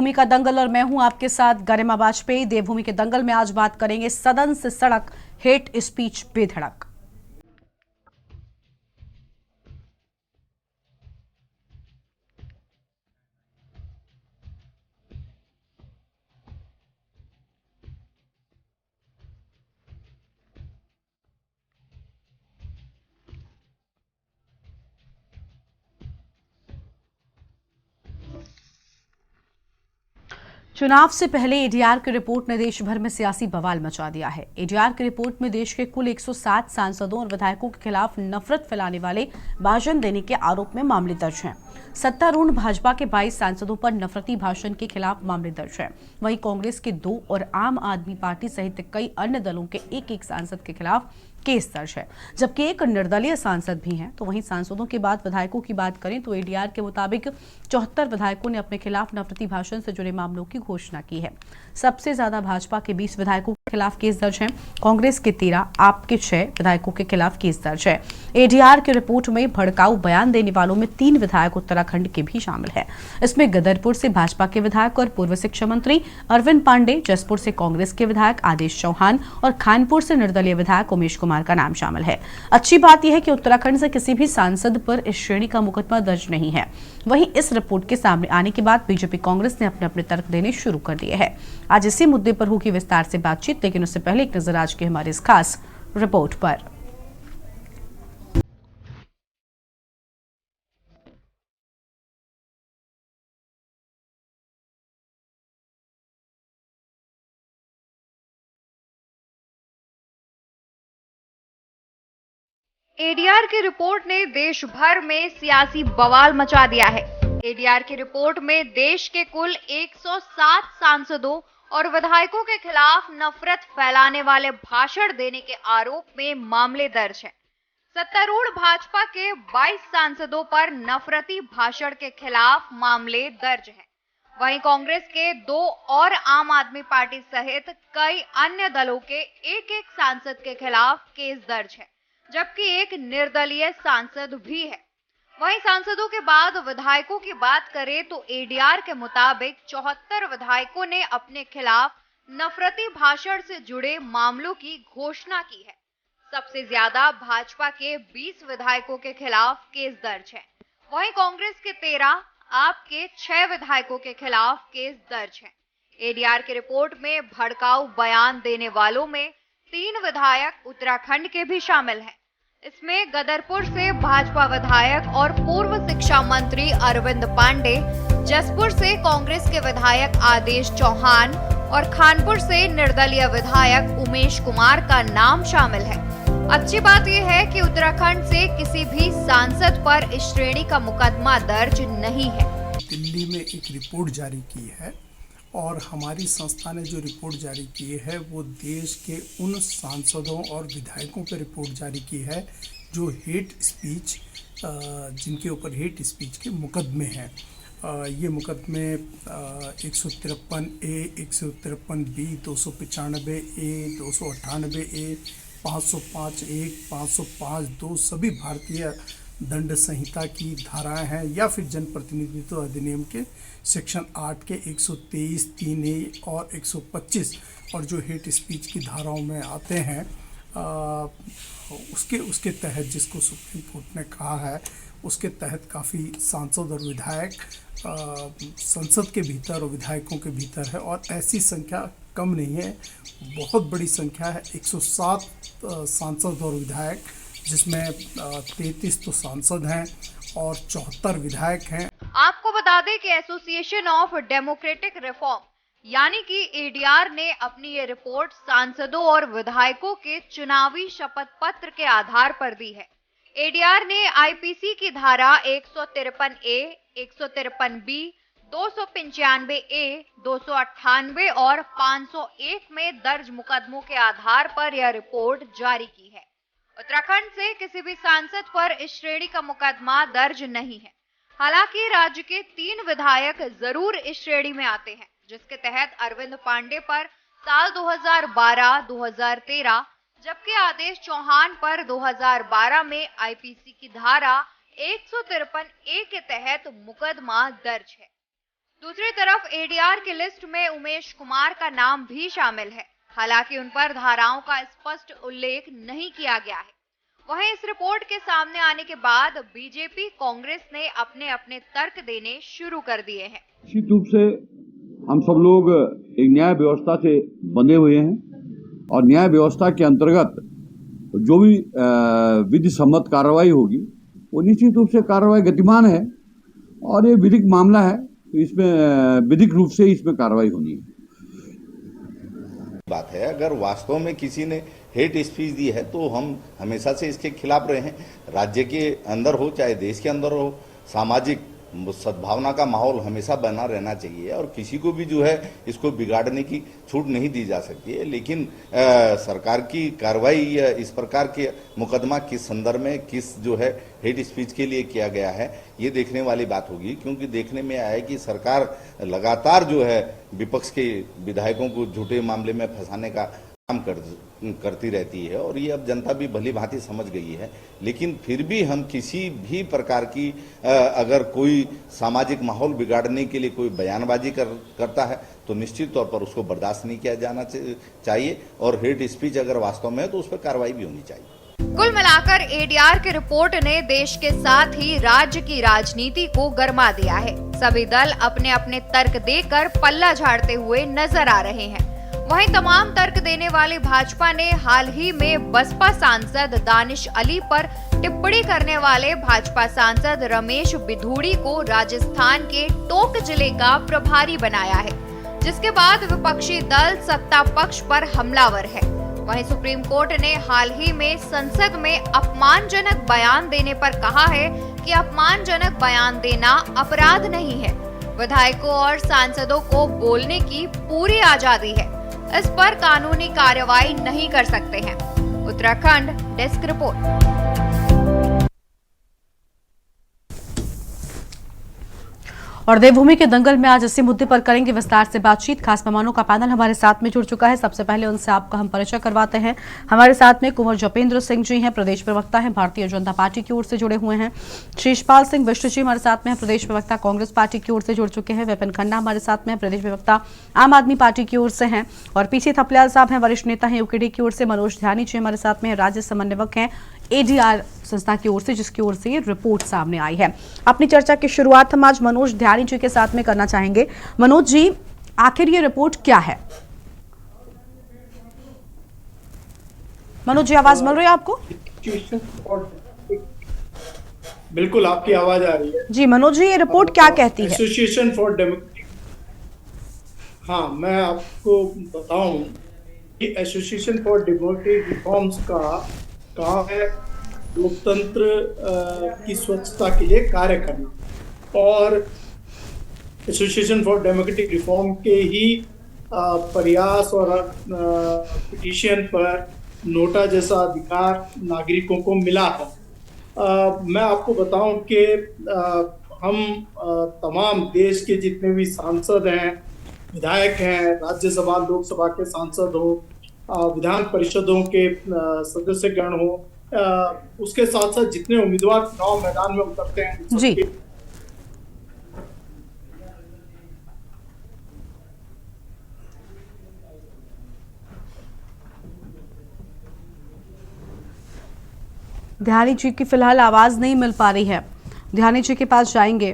देवभूमि का दंगल और मैं हूं आपके साथ गरिमा वाजपेयी। देवभूमि के दंगल में आज बात करेंगे सदन से सड़क हेट स्पीच बेधड़क। चुनाव से पहले एडीआर की रिपोर्ट ने देश भर में सियासी बवाल मचा दिया है। एडीआर की रिपोर्ट में देश के कुल 107 सांसदों और विधायकों के खिलाफ नफरत फैलाने वाले भाषण देने के आरोप में मामले दर्ज हैं। सत्तारूढ़ भाजपा के 22 सांसदों पर नफरती भाषण के खिलाफ मामले दर्ज हैं। वहीं कांग्रेस के 2 और आम आदमी पार्टी सहित कई अन्य दलों के एक सांसद के खिलाफ केस दर्ज है, जबकि एक निर्दलीय सांसद भी हैं। तो वहीं सांसदों के बाद विधायकों की बात करें तो एडीआर के मुताबिक 74 विधायकों ने अपने खिलाफ नफरती भाषण से जुड़े मामलों की घोषणा की है। सबसे ज्यादा भाजपा के 20 विधायकों के खिलाफ केस दर्ज है, कांग्रेस के 13, आप के 6 विधायकों के खिलाफ केस दर्ज है। एडीआर की रिपोर्ट में भड़काऊ बयान देने वालों में 3 विधायक उत्तराखंड के भी शामिल है। इसमें गदरपुर से भाजपा के विधायक और पूर्व शिक्षा मंत्री अरविंद पांडे, जसपुर से कांग्रेस के विधायक आदेश चौहान और खानपुर से निर्दलीय विधायक उमेश कुमार का नाम शामिल है। अच्छी बात यह है कि उत्तराखंड से किसी भी सांसद पर इस श्रेणी का मुकदमा दर्ज नहीं है। वहीं इस रिपोर्ट के सामने आने के बाद बीजेपी कांग्रेस ने अपने तर्क देने शुरू कर दिए हैं। आज इसी मुद्दे पर होगी विस्तार से बातचीत, लेकिन उससे पहले एक नजर आज की हमारी इस खास रिपोर्ट पर। एडीआर की रिपोर्ट ने देश भर में सियासी बवाल मचा दिया है। एडीआर की रिपोर्ट में देश के कुल 107 सांसदों और विधायकों के खिलाफ नफरत फैलाने वाले भाषण देने के आरोप में मामले दर्ज हैं। सत्तारूढ़ भाजपा के 22 सांसदों पर नफरती भाषण के खिलाफ मामले दर्ज हैं। वहीं कांग्रेस के 2 और आम आदमी पार्टी सहित कई अन्य दलों के एक सांसद के खिलाफ केस दर्ज है, जबकि एक निर्दलीय सांसद भी है। वहीं सांसदों के बाद विधायकों की बात करें तो एडीआर के मुताबिक 74 विधायकों ने अपने खिलाफ नफरती भाषण से जुड़े मामलों की घोषणा की है। सबसे ज्यादा भाजपा के 20 विधायकों के खिलाफ केस दर्ज है। वहीं कांग्रेस के 13, आप के 6 विधायकों के खिलाफ केस दर्ज है। एडीआर की रिपोर्ट में भड़काऊ बयान देने वालों में 3 विधायक उत्तराखंड के भी शामिल हैं। इसमें गदरपुर से भाजपा विधायक और पूर्व शिक्षा मंत्री अरविंद पांडे, जसपुर से कांग्रेस के विधायक आदेश चौहान और खानपुर से निर्दलीय विधायक उमेश कुमार का नाम शामिल है। अच्छी बात यह है कि उत्तराखंड से किसी भी सांसद पर इस श्रेणी का मुकदमा दर्ज नहीं है। दिल्ली में एक रिपोर्ट जारी की है और हमारी संस्था ने जो रिपोर्ट जारी की है वो देश के उन सांसदों और विधायकों पर रिपोर्ट जारी की है जो हेट स्पीच, जिनके ऊपर हेट स्पीच के मुकदमे हैं। ये मुकदमे 153A, 153B, 295A, 298A, 505(1), 505(2) सभी भारतीय दंड संहिता की धाराएं हैं, या फिर जनप्रतिनिधित्व अधिनियम के सेक्शन 8 के 123, 3A और 125 और जो हेट स्पीच की धाराओं में आते हैं उसके तहत, जिसको सुप्रीम कोर्ट ने कहा है, उसके तहत काफ़ी सांसद और विधायक संसद के भीतर और विधायकों के भीतर है। और ऐसी संख्या कम नहीं है, बहुत बड़ी संख्या है। 107 सांसद और विधायक, जिसमें 33 तो सांसद हैं और 74 विधायक हैं। आपको बता दें कि एसोसिएशन ऑफ डेमोक्रेटिक रिफॉर्म यानी कि एडीआर ने अपनी ये रिपोर्ट सांसदों और विधायकों के चुनावी शपथ पत्र के आधार पर दी है। एडीआर ने आईपीसी की धारा 153A, 153B, 295A, 298 और 501 में दर्ज मुकदमों के आधार पर यह रिपोर्ट जारी की है। उत्तराखंड से किसी भी सांसद पर इस श्रेणी का मुकदमा दर्ज नहीं है। हालांकि राज्य के 3 विधायक जरूर इस श्रेणी में आते हैं, जिसके तहत अरविंद पांडे पर साल 2012, 2013, जबकि आदेश चौहान पर 2012 में आईपीसी की धारा 153A के तहत मुकदमा दर्ज है। दूसरी तरफ एडीआर की लिस्ट में उमेश कुमार का नाम भी शामिल है, हालांकि उन पर धाराओं का स्पष्ट उल्लेख नहीं किया गया है। वहीं इस रिपोर्ट के सामने आने के बाद बीजेपी कांग्रेस ने अपने अपने तर्क देने शुरू कर दिए हैं। निश्चित रूप से हम सब लोग एक न्याय व्यवस्था से बंधे हुए हैं और न्याय व्यवस्था के अंतर्गत जो भी विधि सम्मत कार्रवाई होगी वो निश्चित रूप से कार्रवाई गतिमान है और ये विधिक मामला है, तो इसमें विधिक रूप से इसमें कार्रवाई होनी है। बात है, अगर वास्तव में किसी ने हेट स्पीच दी है तो हम हमेशा से इसके खिलाफ रहे हैं। राज्य के अंदर हो चाहे देश के अंदर हो, सामाजिक सद्भावना का माहौल हमेशा बना रहना चाहिए और किसी को भी जो है इसको बिगाड़ने की छूट नहीं दी जा सकती है। लेकिन सरकार की कार्रवाई इस प्रकार के मुकदमा किस संदर्भ में, किस जो है हेट स्पीच के लिए किया गया है, ये देखने वाली बात होगी। क्योंकि देखने में आया है कि सरकार लगातार जो है विपक्ष के विधायकों को झूठे मामले में फंसाने का काम करती रहती है और ये अब जनता भी भली भांति समझ गई है। लेकिन फिर भी हम किसी भी प्रकार की अगर कोई सामाजिक माहौल बिगाड़ने के लिए कोई बयानबाजी करता है तो निश्चित तौर पर उसको बर्दाश्त नहीं किया जाना चाहिए और हेट स्पीच अगर वास्तव में है तो उस पर कार्रवाई भी होनी चाहिए। कुल मिलाकर एडीआर की रिपोर्ट ने देश के साथ ही राज्य की राजनीति को गरमा दिया है। सभी दल अपने अपने तर्क देकर पल्ला झाड़ते हुए नजर आ रहे हैं। वहीं तमाम तर्क देने वाली भाजपा ने हाल ही में बसपा सांसद दानिश अली पर टिप्पणी करने वाले भाजपा सांसद रमेश बिधूड़ी को राजस्थान के टोंक जिले का प्रभारी बनाया है, जिसके बाद विपक्षी दल सत्ता पक्ष पर हमलावर है। वहीं सुप्रीम कोर्ट ने हाल ही में संसद में अपमानजनक बयान देने पर कहा है कि अपमानजनक बयान देना अपराध नहीं है। विधायकों और सांसदों को बोलने की पूरी आजादी है, इस पर कानूनी कार्रवाई नहीं कर सकते हैं। Uttarakhand desk report. और देवभूमि के दंगल में आज इसी मुद्दे पर करेंगे विस्तार से बातचीत। खास मेहमानों का पैनल हमारे साथ में जुड़ चुका है। सबसे पहले उनसे आपका हम परिचय करवाते हैं। हमारे साथ में कुंवर जपेंद्र सिंह जी हैं, प्रदेश प्रवक्ता हैं, भारतीय जनता पार्टी की ओर से जुड़े हुए हैं। शेषपाल सिंह विष्ट जी हमारे साथ में हैं, प्रदेश प्रवक्ता कांग्रेस पार्टी की ओर से जुड़ चुके हैं। विपिन खन्ना हमारे साथ में, प्रदेश प्रवक्ता आम आदमी पार्टी की ओर से हैं। और पीसी थपलियाल साहब हैं, वरिष्ठ नेता हैं यूकेडी की ओर से। मनोज ध्यानी जी हमारे साथ में, राज्य समन्वयक हैं एडीआर संस्था की ओर से, जिसकी ओर से ये रिपोर्ट सामने आई है। अपनी चर्चा की शुरुआत हम आज मनोज ध्यानी जी के साथ में करना चाहेंगे। मनोज जी, आखिर ये रिपोर्ट क्या है? मनोज जी, आवाज मिल रही है आपको? बिल्कुल, आपकी आवाज आ रही है जी। मनोज जी, ये रिपोर्ट क्या कहती है? एसोसिएशन फॉर डेमोक्रेटिक, हाँ मैं आपको बताऊं कि एसोसिएशन फॉर डेमोक्रेटिक रिफॉर्म्स का काम है लोकतंत्र की स्वच्छता के लिए कार्य करना और एसोसिएशन फॉर डेमोक्रेटिक रिफॉर्म के ही प्रयास और पिटीशन पर नोटा जैसा अधिकार नागरिकों को मिला है। मैं आपको बताऊं कि हम तमाम देश के जितने भी सांसद हैं, विधायक हैं, राज्यसभा लोकसभा के सांसद हो, विधान परिषदों के सदस्यगण हो, उसके साथ साथ जितने उम्मीदवार चुनाव मैदान में उतरते हैं जी, ध्यानी जी की फिलहाल आवाज नहीं मिल पा रही है। ध्यानी जी के पास जाएंगे,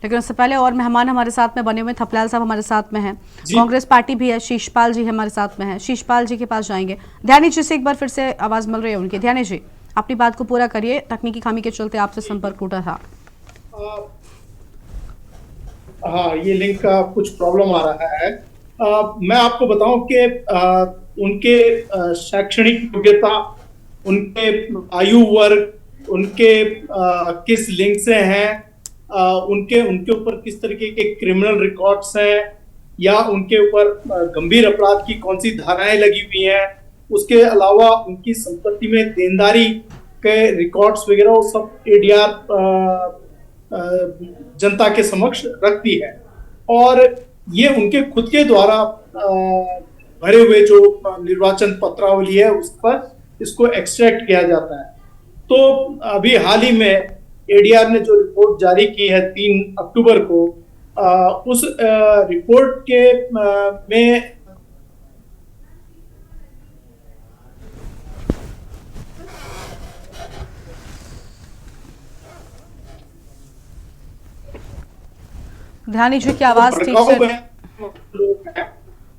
लेकिन उससे पहले और मेहमान हमारे साथ में बने हुए। थपलियाल साहब हमारे साथ में हैं, कांग्रेस पार्टी भी है, शेषपाल जी हमारे साथ में हैं। शेषपाल जी के पास जाएंगे। ध्यानी जी से एक बार फिर से आवाज मिल रही है उनकी। ध्यानी जी, अपनी बात को पूरा करिए, तकनीकी खामी के चलते आपसे संपर्क टूटा था। हाँ, ये लिंक का कुछ प्रॉब्लम आ रहा है। मैं आपको बताऊं कि उनके शैक्षणिक योग्यता, उनके आयु वर्ग, उनके किस लिंक से हैं, उनके ऊपर किस तरीके के क्रिमिनल रिकॉर्ड्स हैं या उनके ऊपर गंभीर अपराध की कौन सी धाराएं लगी हुई हैं, उसके अलावा उनकी संपत्ति में देनदारी के रिकॉर्ड्स वगैरह, वो सब एडीआर जनता के समक्ष रखती है। और ये उनके खुद के द्वारा भरे हुए जो निर्वाचन पत्रावली है उस पर इसको एक्सट्रैक्ट किया जाता है। तो अभी हाल ही में एडीआर ने जो रिपोर्ट जारी की है 3 अक्टूबर को, उस रिपोर्ट के में ध्यानी जी की आवाज ठीक से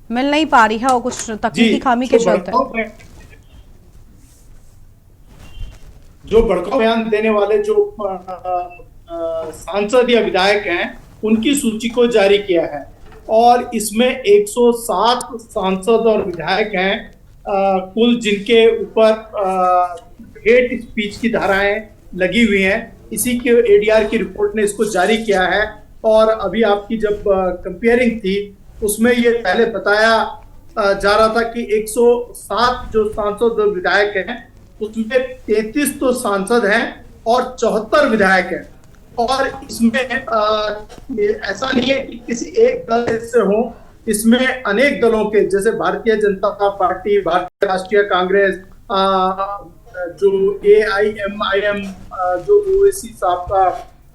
मिल नहीं पा रही है और कुछ तकनीकी खामी के चलते। जो भड़काऊ बयान देने वाले जो सांसद या विधायक हैं उनकी सूची को जारी किया है और इसमें 107 सांसद और विधायक हैं कुल, जिनके ऊपर हेट स्पीच की धाराएं लगी हुई हैं। इसी के एडीआर की रिपोर्ट ने इसको जारी किया है और अभी आपकी जब कंपेयरिंग थी उसमें ये पहले बताया जा रहा था कि 107 जो सांसद और विधायक हैं उसमें 33 तो सांसद हैं और 74 विधायक हैं। और इसमें ऐसा नहीं है कि किसी एक दल से हो, इसमें अनेक दलों के, जैसे भारतीय जनता पार्टी, भारतीय राष्ट्रीय कांग्रेस, जो AIMIM जो ओवैसी साहब का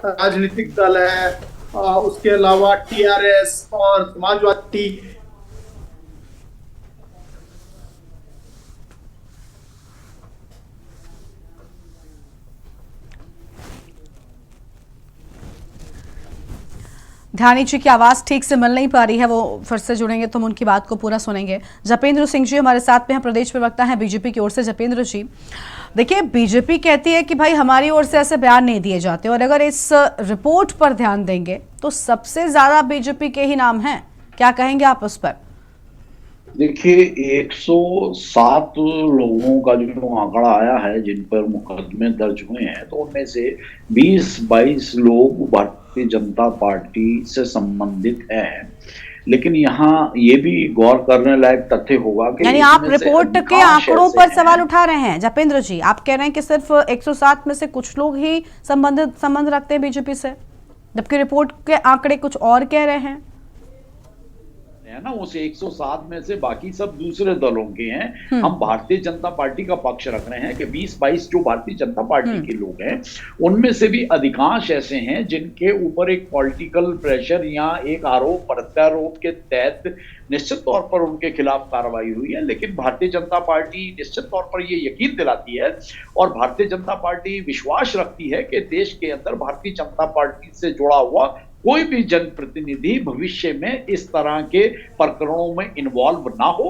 राजनीतिक दल है, उसके अलावा TRS और समाजवादी, ध्यानी जी की आवाज ठीक से मिल नहीं पा रही है, वो फिर से जुड़ेंगे तो हम उनकी बात को पूरा सुनेंगे। जपेंद्र सिंह जी हमारे साथ में हैं, प्रदेश प्रवक्ता हैं बीजेपी की ओर से। जपेंद्र जी, देखिए बीजेपी कहती है कि भाई हमारी ओर से ऐसे बयान नहीं दिए जाते और अगर इस रिपोर्ट पर ध्यान देंगे तो सबसे ज्यादा बीजेपी के ही नाम हैं, क्या कहेंगे आप उस पर? देखिए 107 लोगों का जो आंकड़ा आया है जिन पर मुकदमे दर्ज हुए हैं, तो उनमें से 20-22 लोग भारतीय जनता पार्टी से संबंधित हैं। लेकिन यहाँ ये भी गौर करने लायक तथ्य होगा कि यानी आप रिपोर्ट के आंकड़ों पर सवाल उठा रहे हैं जपेंद्र जी, आप कह रहे हैं कि सिर्फ 107 में से कुछ लोग ही संबंध रखते हैं बीजेपी से, जबकि रिपोर्ट के आंकड़े कुछ और कह रहे हैं है ना। उस 107 में से बाकी सब दूसरे दलों के हैं। हम भारतीय जनता पार्टी का पक्ष रख रहे हैं कि 20-22 जो भारतीय जनता पार्टी के लोग हैं उनमें से भी अधिकांश ऐसे हैं जिनके ऊपर एक पॉलिटिकल प्रेशर या एक आरोप प्रत्यारोप के तहत निश्चित तौर पर उनके खिलाफ कार्रवाई हुई है। लेकिन भारतीय जनता पार्टी निश्चित तौर पर ये यकीन दिलाती है और भारतीय जनता पार्टी विश्वास रखती है कि देश के अंदर भारतीय जनता पार्टी से जुड़ा हुआ कोई भी जनप्रतिनिधि भविष्य में इस तरह के प्रकरणों में इन्वॉल्व ना हो।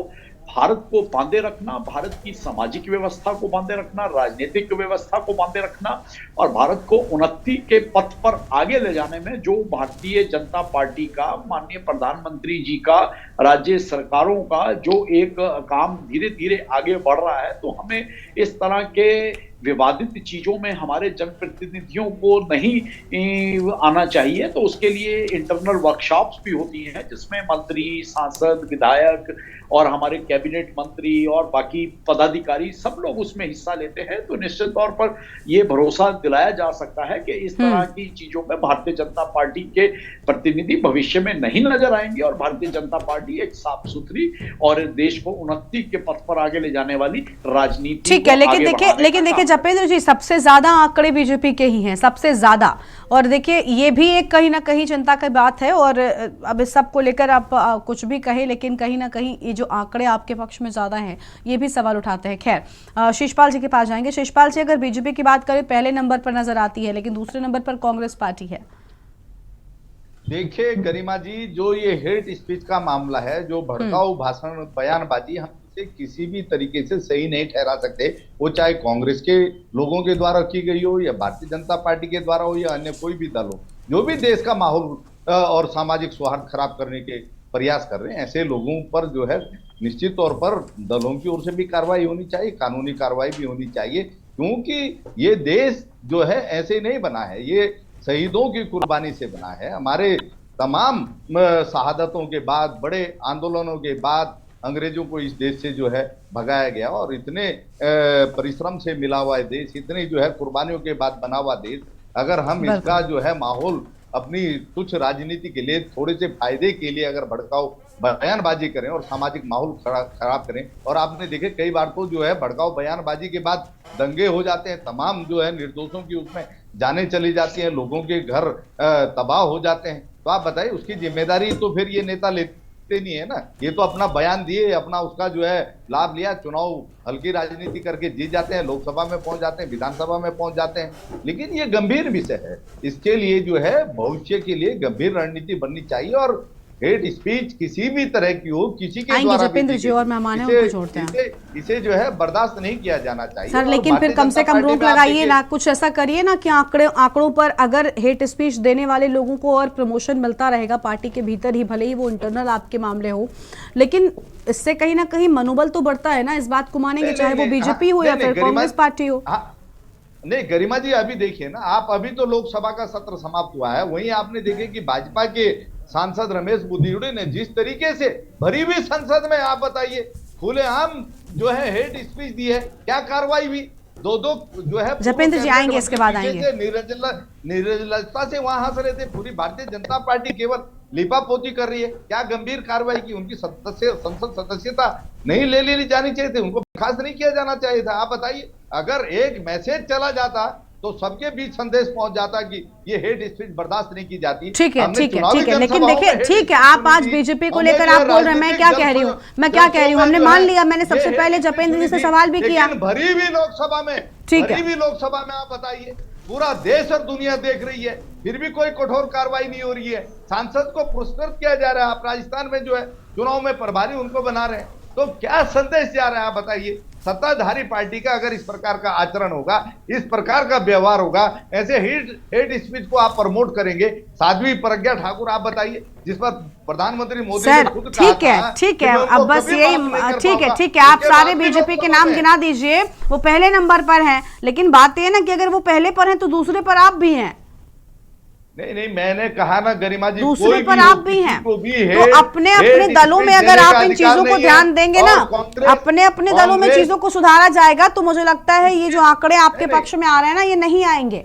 भारत को बांधे रखना, भारत की सामाजिक व्यवस्था को बांधे रखना, राजनीतिक व्यवस्था को बांधे रखना और भारत को उन्नति के पथ पर आगे ले जाने में जो भारतीय जनता पार्टी का, माननीय प्रधानमंत्री जी का, राज्य सरकारों का जो एक काम धीरे धीरे आगे बढ़ रहा है, तो हमें इस तरह के विवादित चीजों में हमारे जनप्रतिनिधियों को नहीं आना चाहिए। तो उसके लिए इंटरनल वर्कशॉप्स भी होती हैं जिसमें मंत्री, सांसद, विधायक और हमारे कैबिनेट मंत्री और बाकी पदाधिकारी सब लोग उसमें हिस्सा लेते हैं। तो निश्चित तौर पर यह भरोसा दिलाया जा सकता है कि इस तरह की चीजों में भारतीय जनता पार्टी के प्रतिनिधि भविष्य में नहीं नजर आएंगे और भारतीय जनता पार्टी एक साफ सुथरी और देश को उन्नति के पथ पर आगे ले जाने वाली राजनीति। ठीक है, लेकिन देखिए जपेंद्र जी, सबसे ज्यादा आंकड़े बीजेपी के ही हैं, सबसे ज्यादा। और देखिए ये भी एक कहीं ना कहीं चिंता की बात है और अब इस सब को लेकर आप कुछ भी कहें, लेकिन कहीं ना कहीं ये जो आंकड़े आपके पक्ष में ज्यादा हैं ये भी सवाल उठाते हैं। खैर शिषपाल जी के पास जाएंगे। शिषपाल जी, अगर बीजेपी की बात करें पहले नंबर पर नजर आती है, लेकिन दूसरे नंबर पर कांग्रेस पार्टी है। देखिए गरिमा जी, जो ये हेट स्पीच का मामला है, जो भड़काऊ भाषण, बयानबाजी, हम इसे किसी भी तरीके से सही नहीं ठहरा सकते। वो चाहे कांग्रेस के लोगों के द्वारा की गई हो या भारतीय जनता पार्टी के द्वारा हो या अन्य कोई भी दल हो, जो भी देश का माहौल और सामाजिक सौहार्द खराब करने के प्रयास कर रहे हैं, ऐसे लोगों पर जो है निश्चित तौर पर दलों की ओर से भी कार्रवाई होनी चाहिए, कानूनी कार्रवाई भी होनी चाहिए। क्योंकि ये देश जो है ऐसे नहीं बना है, ये शहीदों की कुर्बानी से बना है। हमारे तमाम शहादतों के बाद, बड़े आंदोलनों के बाद अंग्रेजों को इस देश से जो है भगाया गया और इतने परिश्रम से मिला हुआ देश, इतनी जो है कुर्बानियों के बाद बना हुआ देश, अगर हम इसका जो है माहौल अपनी तुच्छ राजनीति के लिए, थोड़े से फायदे के लिए अगर भड़काऊ बयानबाजी करें और सामाजिक माहौल खराब करें, और आपने देखे कई बार तो जो है भड़काऊ बयानबाजी के बाद दंगे हो जाते हैं, तमाम जो है निर्दोषों की उसमें जाने चली जाती हैं, लोगों के घर तबाह हो जाते हैं। तो आप बताइए उसकी जिम्मेदारी तो फिर ये नेता लेते नहीं है ना। ये तो अपना बयान दिए, अपना उसका जो है लाभ लिया, चुनाव हल्की राजनीति करके जीत जाते हैं, लोकसभा में पहुंच जाते हैं, विधानसभा में पहुंच जाते हैं। लेकिन ये गंभीर विषय है, इसके लिए जो है भविष्य के लिए गंभीर रणनीति बननी चाहिए। और हेट स्पीच किसी भी तरह की हो, किसी के द्वारा भी जपेंद्र जी और मेहमान हैं उनको जोड़ते हैं। इसे जो है बर्दाश्त नहीं किया जाना चाहिए सर। लेकिन फिर कम से कम रोक लगाइए ना, कुछ ऐसा करिए ना कि आंकड़ों पर अगर हेट स्पीच देने वाले लोगों को और प्रमोशन मिलता रहेगा पार्टी के भीतर ही, भले ही वो इंटरनल आपके मामले हो, लेकिन इससे कहीं ना कहीं मनोबल तो बढ़ता है ना, इस बात को मानेंगे, चाहे वो बीजेपी हो या फिर कांग्रेस पार्टी हो। नहीं गरिमा जी, अभी देखिए ना आप, अभी तो लोकसभा का सत्र समाप्त हुआ है, वहीं आपने देखे कि भाजपा के सांसद रमेश बुद्धियुड़ी ने जिस तरीके से भरी हुई संसद में, आप बताइए, खुलेआम जो है हेट स्पीच दी है, क्या कार्रवाई हुई? दो जो है जपेंद्र जी आएंगे, इसके बाद आएंगे। निर्लजता से वहां हंस रहे थे। पूरी भारतीय जनता पार्टी केवल लिपापोती कर रही है। क्या गंभीर कार्रवाई की? उनकी संसद सदस्यता नहीं ले ली जानी चाहिए थी, उनको बर्खास्त नहीं किया जाना चाहिए था। आप बताइए, अगर एक मैसेज चला जाता तो सबके बीच संदेश पहुंच जाता कि ये हेट स्पीच बर्दाश्त नहीं की जाती। ठीक है, लेकिन देखिए, ठीक है, आप आज बीजेपी को लेकर आप बोल रहे हैं, मैं क्या कह रही हूँ, हमने मान लिया, मैंने सबसे पहले जपेंद्र जी से सवाल भी किया। भरी हुई लोकसभा में, ठीक है, लोकसभा में आप बताइए, पूरा देश और दुनिया देख रही है, फिर भी कोई कठोर कार्रवाई नहीं हो रही है। सांसद को पुरस्कृत किया जा रहा है। आप राजस्थान में जो है चुनाव में प्रभारी उनको बना रहे हैं, तो क्या संदेश जा रहा है? आप बताइए। सत्ताधारी पार्टी का अगर इस प्रकार का आचरण होगा, इस प्रकार का व्यवहार होगा, ऐसे हेट स्पीच को आप प्रमोट करेंगे, साध्वी प्रज्ञा ठाकुर आप बताइए, जिस पर प्रधानमंत्री मोदी ने खुद कहा था, ठीक है, अब बस यही, ठीक है, आप सारे बीजेपी के नाम गिना दीजिए, वो पहले नंबर पर हैं, लेकिन बात यह ना कि अगर वो पहले पर हैं तो दूसरे पर आप भी हैं। नहीं, मैंने कहा ना गरिमा जी, दूसरे पर आप भी हैं, तो अपने दलों में अगर आप इन चीजों को ध्यान देंगे ना, अपने दलों में चीजों को सुधारा जाएगा, तो मुझे लगता है ये जो आंकड़े आपके पक्ष में आ रहे हैं ना, ये नहीं आएंगे।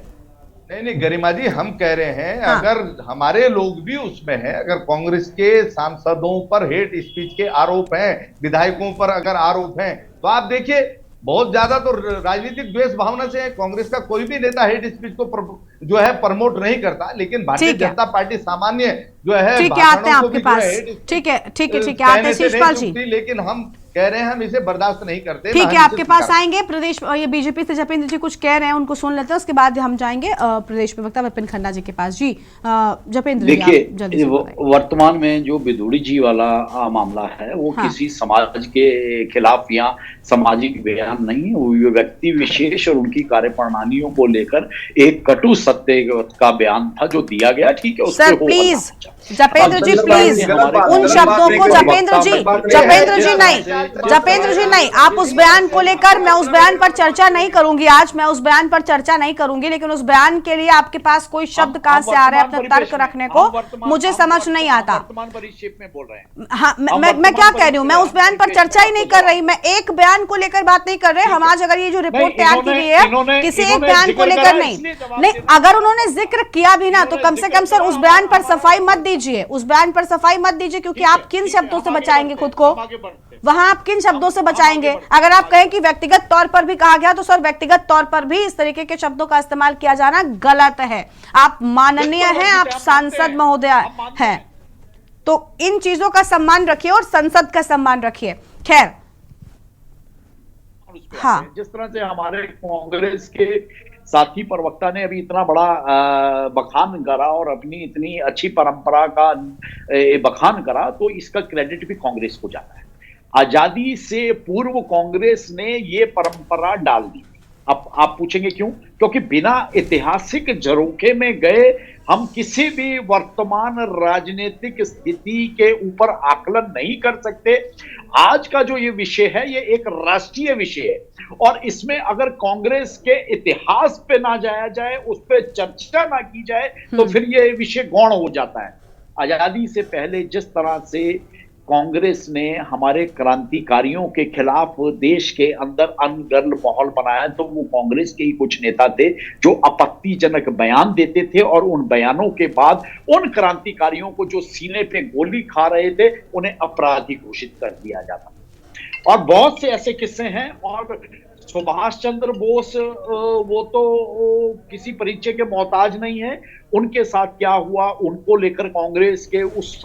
नहीं गरिमा जी, हम कह रहे हैं अगर हमारे लोग भी उसमें हैं, अगर कांग्रेस के सांसदों पर हेट स्पीच के आरोप हैं, विधायकों पर अगर आरोप हैं, तो आप देखिए बहुत ज्यादा तो राजनीतिक द्वेष भावना से है। कांग्रेस का कोई भी नेता हेट स्पीच को जो है प्रमोट नहीं करता, लेकिन भारतीय जनता पार्टी सामान्य जो है, ठीक है, आते हैं आपके पास, ठीक है, आते हैं शिषपाल जी। लेकिन हम कह रहे हैं हम इसे बर्दाश्त नहीं करते। ठीक है, आपके पास आएंगे। प्रदेश ये बीजेपी से जपेंद्र जी कुछ कह रहे हैं, उनको सुन लेते हैं, उसके बाद हम जाएंगे प्रदेश प्रवक्ता विपिन खन्ना जी के पास। जी जपेंद्र, देखिए, वर्तमान में जो बिदुड़ी जी वाला मामला है वो किसी समाज के खिलाफ या सामाजिक बयान नहीं है, वो व्यक्ति विशेष और उनकी कार्यप्रणालियों को लेकर एक कटु सत्य का बयान था जो दिया गया। ठीक है, sir please Japendra ji, please उन शब्दों को, जपेंद्र जी नहीं, आप उस बयान को लेकर, मैं उस बयान पर चर्चा नहीं करूंगी आज, मैं उस बयान पर चर्चा नहीं करूंगी, लेकिन उस बयान के लिए आपके पास कोई शब्द कहां से आ रहा है अपना तर्क रखने को, मुझे समझ नहीं आता। वर्तमान परिक्षेप में बोल रहे हैं। हाँ, मैं क्या कह रही हूँ, मैं उस बयान पर चर्चा ही नहीं कर रही, मैं एक बयान को लेकर बात नहीं कर रहे। हम आज अगर ये जो रिपोर्ट तैयार की गई है, किसी एक बयान को लेकर नहीं, अगर उन्होंने जिक्र किया भी ना, तो कम से कम सर उस बयान पर सफाई मत दीजिए, उस बयान पर सफाई मत दीजिए, क्योंकि आप किन शब्दों से बचाएंगे खुद को, वहां आप किन शब्दों से बचाएंगे? अगर आप कहें कि व्यक्तिगत तौर पर भी कहा गया, तो सर व्यक्तिगत तौर पर भी इस तरीके के शब्दों का इस्तेमाल किया जाना गलत है। आप माननीय हैं, आप सांसद महोदय हैं, तो इन चीजों का सम्मान रखिए और संसद का सम्मान रखिए। खैर, हाँ, जिस तरह से हमारे कांग्रेस के साथी प्रवक्ता ने अभी इतना बड़ा बखान करा और अपनी इतनी अच्छी परंपरा का बखान करा, तो इसका क्रेडिट भी कांग्रेस को जाता है। आजादी से पूर्व कांग्रेस ने ये परंपरा डाल दी। अब आप पूछेंगे क्यों? क्योंकि बिना ऐतिहासिक झरोखे में गए हम किसी भी वर्तमान राजनीतिक स्थिति के ऊपर आकलन नहीं कर सकते। आज का जो ये विषय है, ये एक राष्ट्रीय विषय है, और इसमें अगर कांग्रेस के इतिहास पे ना जाया जाए, उस पर चर्चा ना की जाए, तो फिर ये विषय गौण हो जाता है। आजादी से पहले जिस तरह से कांग्रेस ने हमारे क्रांतिकारियों के खिलाफ देश के अंदर अनगर्ल माहौल बनाया, तो वो कांग्रेस के ही कुछ नेता थे जो आपत्तिजनक बयान देते थे, और उन बयानों के बाद उन क्रांतिकारियों को जो सीने पे गोली खा रहे थे, उन्हें अपराधी घोषित कर दिया जाता। और बहुत से ऐसे किस्से हैं, और सुभाष चंद्र बोस वो तो किसी परिचय के मोहताज नहीं है। उनके साथ क्या हुआ उनको लेकर कांग्रेस के उस